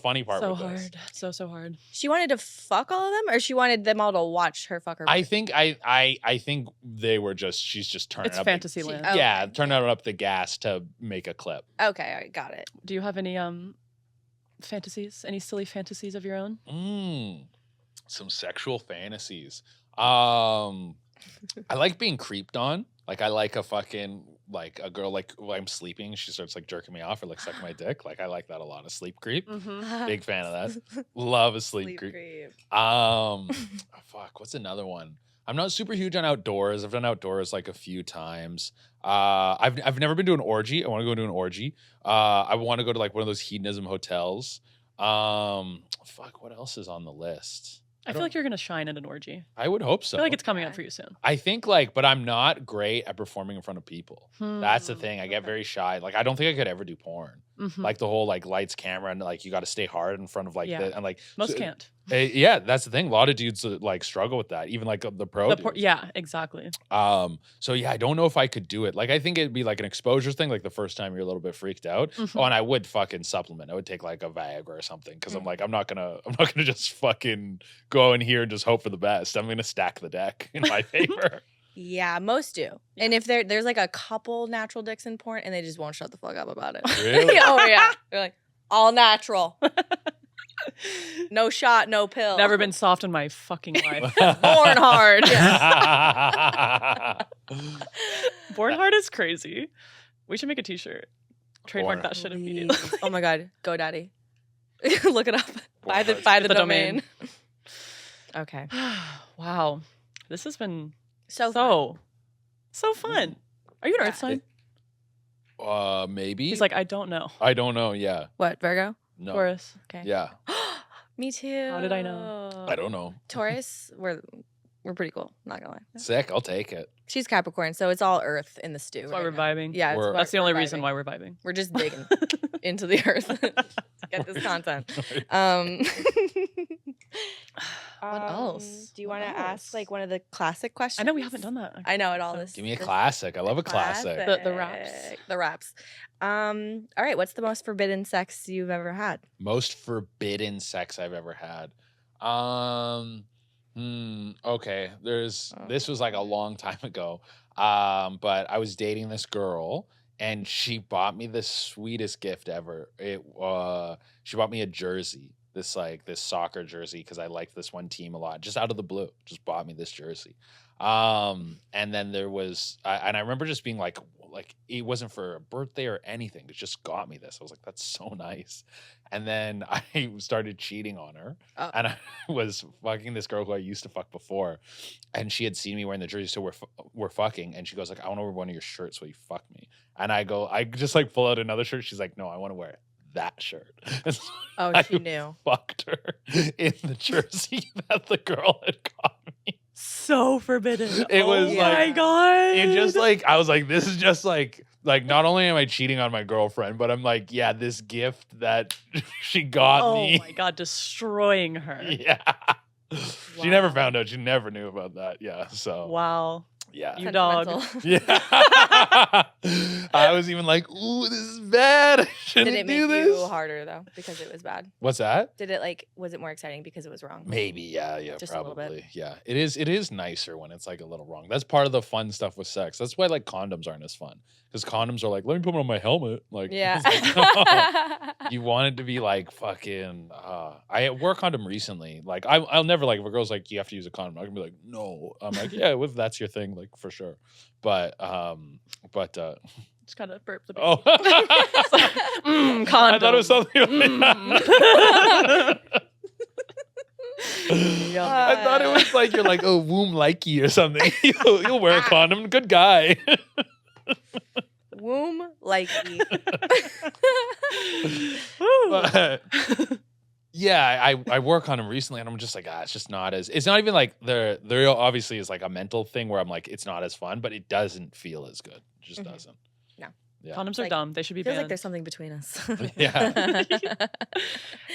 D: funny part.
A: So
D: with this.
A: hard. So hard.
B: She wanted to fuck all of them, or she wanted them all to watch her fuck her.
D: I think I think they were she's just turning
A: It's
D: up
A: fantasy
D: the,
A: land.
D: Yeah,
B: Okay.
D: turning up the gas to make a clip.
B: Okay, all right, got it.
A: Do you have any fantasies? Any silly fantasies of your own?
D: Some sexual fantasies. I like being creeped on. Like I like a fucking like a girl like while I'm sleeping, she starts like jerking me off or like sucking my dick. Like I like that a lot. A sleep creep.
A: Mm-hmm.
D: Big fan of that. Love a sleep creep. Fuck, what's another one? I'm not super huge on outdoors. I've done outdoors like a few times. I've never been to an orgy. I want to go to an orgy. I want to go to like one of those hedonism hotels. Fuck, what else is on the list?
A: I feel like you're gonna shine at an orgy.
D: I would hope so.
A: I feel like it's coming up for you soon.
D: I think like, but I'm not great at performing in front of people. That's the
A: Hmm.
D: thing. I get very shy. Like I don't think I could ever do porn.
A: Mhm.
D: Like the whole like lights, camera, and like you got to stay hard in front of like
A: Yeah.
D: the, and like
A: Most
D: so-
A: can't.
D: Yeah, that's the thing. A lot of dudes like struggle with that. Even like the pro. dudes.
A: Yeah, exactly.
D: So yeah, I don't know if I could do it. Like I think it'd be like an exposure thing. Like the first time you're a little bit freaked out.
A: Mhm.
D: Oh, and I would fucking supplement. I would take like a Viagra or something because I'm like I'm not gonna just fucking go in here and just hope for the best. I'm gonna stack the deck in my favor.
B: Yeah, most do. And if there's like a couple natural dicks in porn, and they just won't shut the fuck up about it.
D: Really?
B: Oh yeah, they're like all natural, no shot, no pill.
A: Never been soft in my fucking life.
B: born hard.
A: Born hard is crazy. We should make a T-shirt. Trademark
D: Born
A: that shit immediately.
B: Please. Oh my god, GoDaddy. Look it up. Buy the
A: Get the
B: domain.
A: domain.
B: Okay.
A: Wow, this has been
B: So
A: fun. Are you an
B: Yeah.
A: Earth sign?
D: Maybe.
A: He's like, I don't know.
D: I don't know. Yeah.
B: what, Virgo?
D: No.
A: Taurus.
B: Okay.
D: Yeah.
B: Me too.
A: How did I know?
D: I don't know.
B: Taurus, we're pretty cool. Not gonna lie.
D: Sick. I'll take it.
B: She's Capricorn, so it's all Earth in the stew.
A: That's why
B: right
A: we're
B: now.
A: vibing.
B: Yeah, it's
D: We're-
B: why
A: That's the only
B: we're
A: reason
B: vibing.
A: why we're vibing.
B: We're just digging into the earth to get this content. What
A: else?
B: Do you want to
A: What
B: ask
A: else?
B: like one of the classic questions?
A: I know we haven't done that.
B: I know it all
A: So-
B: this.
D: Give me a
B: this
D: classic. I love a classic.
A: The raps.
B: The raps. All right. What's the most forbidden sex you've ever had?
D: Most forbidden sex I've ever had. Okay. This was like a long time ago. But I was dating this girl and she bought me the sweetest gift ever. She bought me a jersey. This soccer jersey because I liked this one team a lot. Just out of the blue, just bought me this jersey. And then there was, and I remember just being like it wasn't for a birthday or anything. It just got me this. I was like, that's so nice. And then I started cheating on her,
B: Oh.
D: and I was fucking this girl who I used to fuck before, and she had seen me wearing the jersey, so we're fucking, and she goes like, I want to wear one of your shirts, will you fuck me? And I go, I just like pull out another shirt. She's like, no, I want to wear that shirt. And so
B: Oh,
D: I
B: she knew.
D: fucked her in the jersey that the girl had got me.
A: So forbidden.
D: It was
A: oh
B: like-
A: my god.
D: It just like I was like, this is just like not only am I cheating on my girlfriend, but I'm like, yeah, this gift that she got
A: oh
D: me.
A: my god, destroying her.
D: Yeah. She never found out. She never knew about that. Yeah. So
A: Wow.
D: yeah.
A: You dog.
B: Sentimental.
D: Yeah. I was even like, ooh, this is bad. I shouldn't
B: Did it
D: do
B: make
D: this.
B: you harder though because it was bad?
D: What's that?
B: Did it like was it more exciting because it was wrong?
D: Maybe, yeah,
B: Just a little bit.
D: probably. Yeah. It is nicer when it's like a little wrong. That's part of the fun stuff with sex. That's why like condoms aren't as fun. Because condoms are like, let me put them on my helmet. Like,
B: Yeah.
D: it's like, no. You want it to be like fucking I wore a condom recently. Like I'll never like if a girl's like, you have to use a condom, I'm gonna be like, no. I'm like, yeah, if that's your thing, like for sure. But
A: Just gotta burp the baby.
D: oh
A: Condom.
D: I thought it was something
A: Yum.
D: I thought it was like you're like, oh, womb likey or something. You'll wear a condom. Good guy.
B: Womb likey.
A: Woo.
D: But, yeah, I work on them recently, and I'm just like, it's just not as. It's not even like there obviously is like a mental thing where I'm like, it's not as fun, but it doesn't feel as good. It just
B: Mhm.
D: doesn't.
B: No.
D: Yeah.
A: Condoms are
B: like-
A: dumb. They should be
B: Feels like
A: banned.
B: there's something between us.
D: Yeah.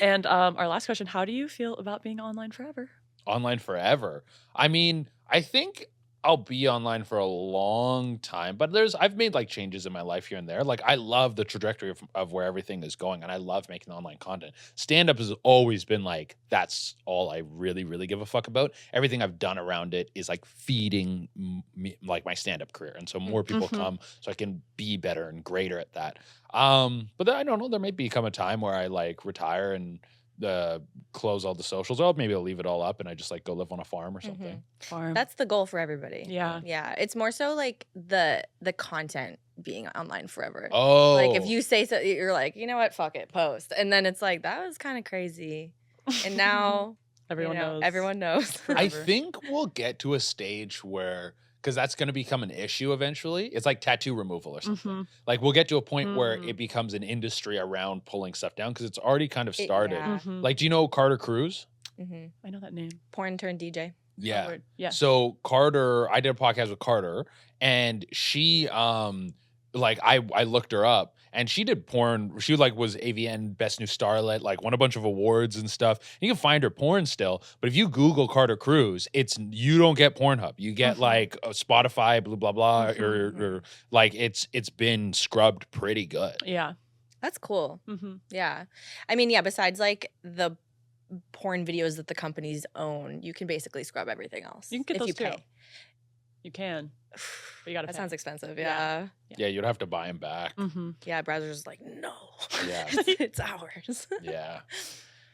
A: And our last question: how do you feel about being online forever?
D: Online forever. I mean, I think I'll be online for a long time, but I've made like changes in my life here and there. Like I love the trajectory of where everything is going, and I love making online content. Stand up has always been like, that's all I really, really give a fuck about. Everything I've done around it is like feeding me, like my stand up career. And so more people
A: Mhm.
D: come so I can be better and greater at that. But then I don't know, there may become a time where I like retire and close all the socials. Or maybe I'll leave it all up and I just like go live on a farm or something.
A: Farm.
B: That's the goal for everybody.
A: Yeah.
B: Yeah. It's more so like the content being online forever.
D: Oh,
B: Like if you say so, you're like, you know what, fuck it, post. And then it's like, that was kind of crazy. And now
A: everyone
B: you know,
A: knows.
B: Everyone knows.
D: I
A: forever.
D: think we'll get to a stage where, because that's going to become an issue eventually. It's like tattoo removal or something.
A: Mhm.
D: Like we'll get to a point where
A: Mm.
D: it becomes an industry around pulling stuff down because it's already kind of started.
B: yeah.
A: Mhm.
D: Like, do you know Carter Cruz?
A: I know that name.
B: Porn turned DJ.
D: Yeah.
A: Oh, word. Yeah.
D: So Carter, I did a podcast with Carter, and she, like I looked her up, and she did porn. She like was AVN Best New Starlet, like won a bunch of awards and stuff. You can find her porn still, but if you Google Carter Cruz, you don't get Pornhub. You get
A: Mhm.
D: like Spotify, blah blah blah,
A: Mhm.
D: or like it's been scrubbed pretty good.
A: Yeah.
B: That's cool.
A: hmm
B: Yeah. I mean, yeah, besides like the porn videos that the companies own, you can basically scrub everything else.
A: You can get
B: if
A: those
B: you
A: too.
B: pay.
A: You can. But you gotta
B: That
A: pay.
B: sounds expensive.
A: Yeah.
B: Yeah.
D: Yeah, you'd have to buy them back.
A: Mm-hmm.
B: Yeah. Browser's like, no.
D: Yeah.
B: it's ours.
D: Yeah.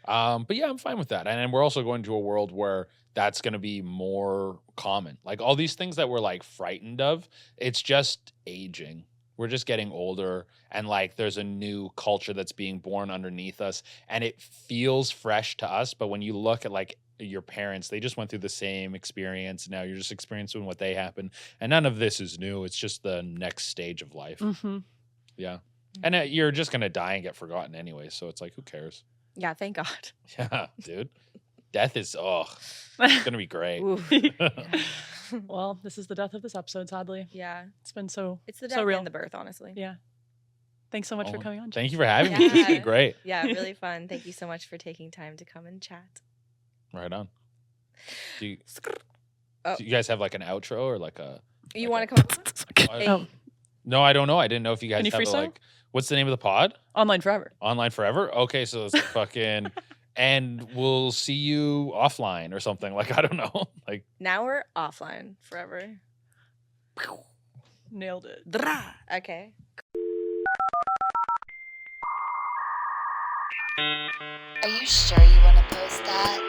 D: But yeah, I'm fine with that. And we're also going to a world where that's going to be more common. Like all these things that we're like frightened of, it's just aging. We're just getting older, and like there's a new culture that's being born underneath us, and it feels fresh to us. But when you look at like your parents, they just went through the same experience. Now you're just experiencing what they happened, and none of this is new. It's just the next stage of life.
A: Mm-hmm.
D: Yeah. And you're just going to die and get forgotten anyway. So it's like, who cares?
B: Yeah. Thank God.
D: Yeah, dude. Death is, it's gonna be great.
B: Ooh.
A: Well, this is the death of this episode, sadly.
B: Yeah.
A: It's been so
B: It's the
A: So
B: death
A: real.
B: and the birth, honestly.
A: yeah. Thanks so much for
D: Oh,
A: coming on.
D: Thank you for having me. This
B: Yeah.
D: is great.
B: Yeah. Really fun. Thank you so much for taking time to come and chat.
D: Right on. Do
B: Oh.
D: you guys have like an outro or like a?
B: You
D: like
B: want to come?
D: I-
B: Hey.
A: Oh,
D: No, I don't know. I didn't know if you guys
A: Can you
D: have a,
A: freestyle?
D: like. What's the name of the pod?
A: online forever.
D: Online Forever. Okay, so it's fucking. And we'll see you offline or something. Like I don't know. Like
B: Now we're offline forever.
A: Nailed it.
B: Okay.
C: Are you sure you want to post that?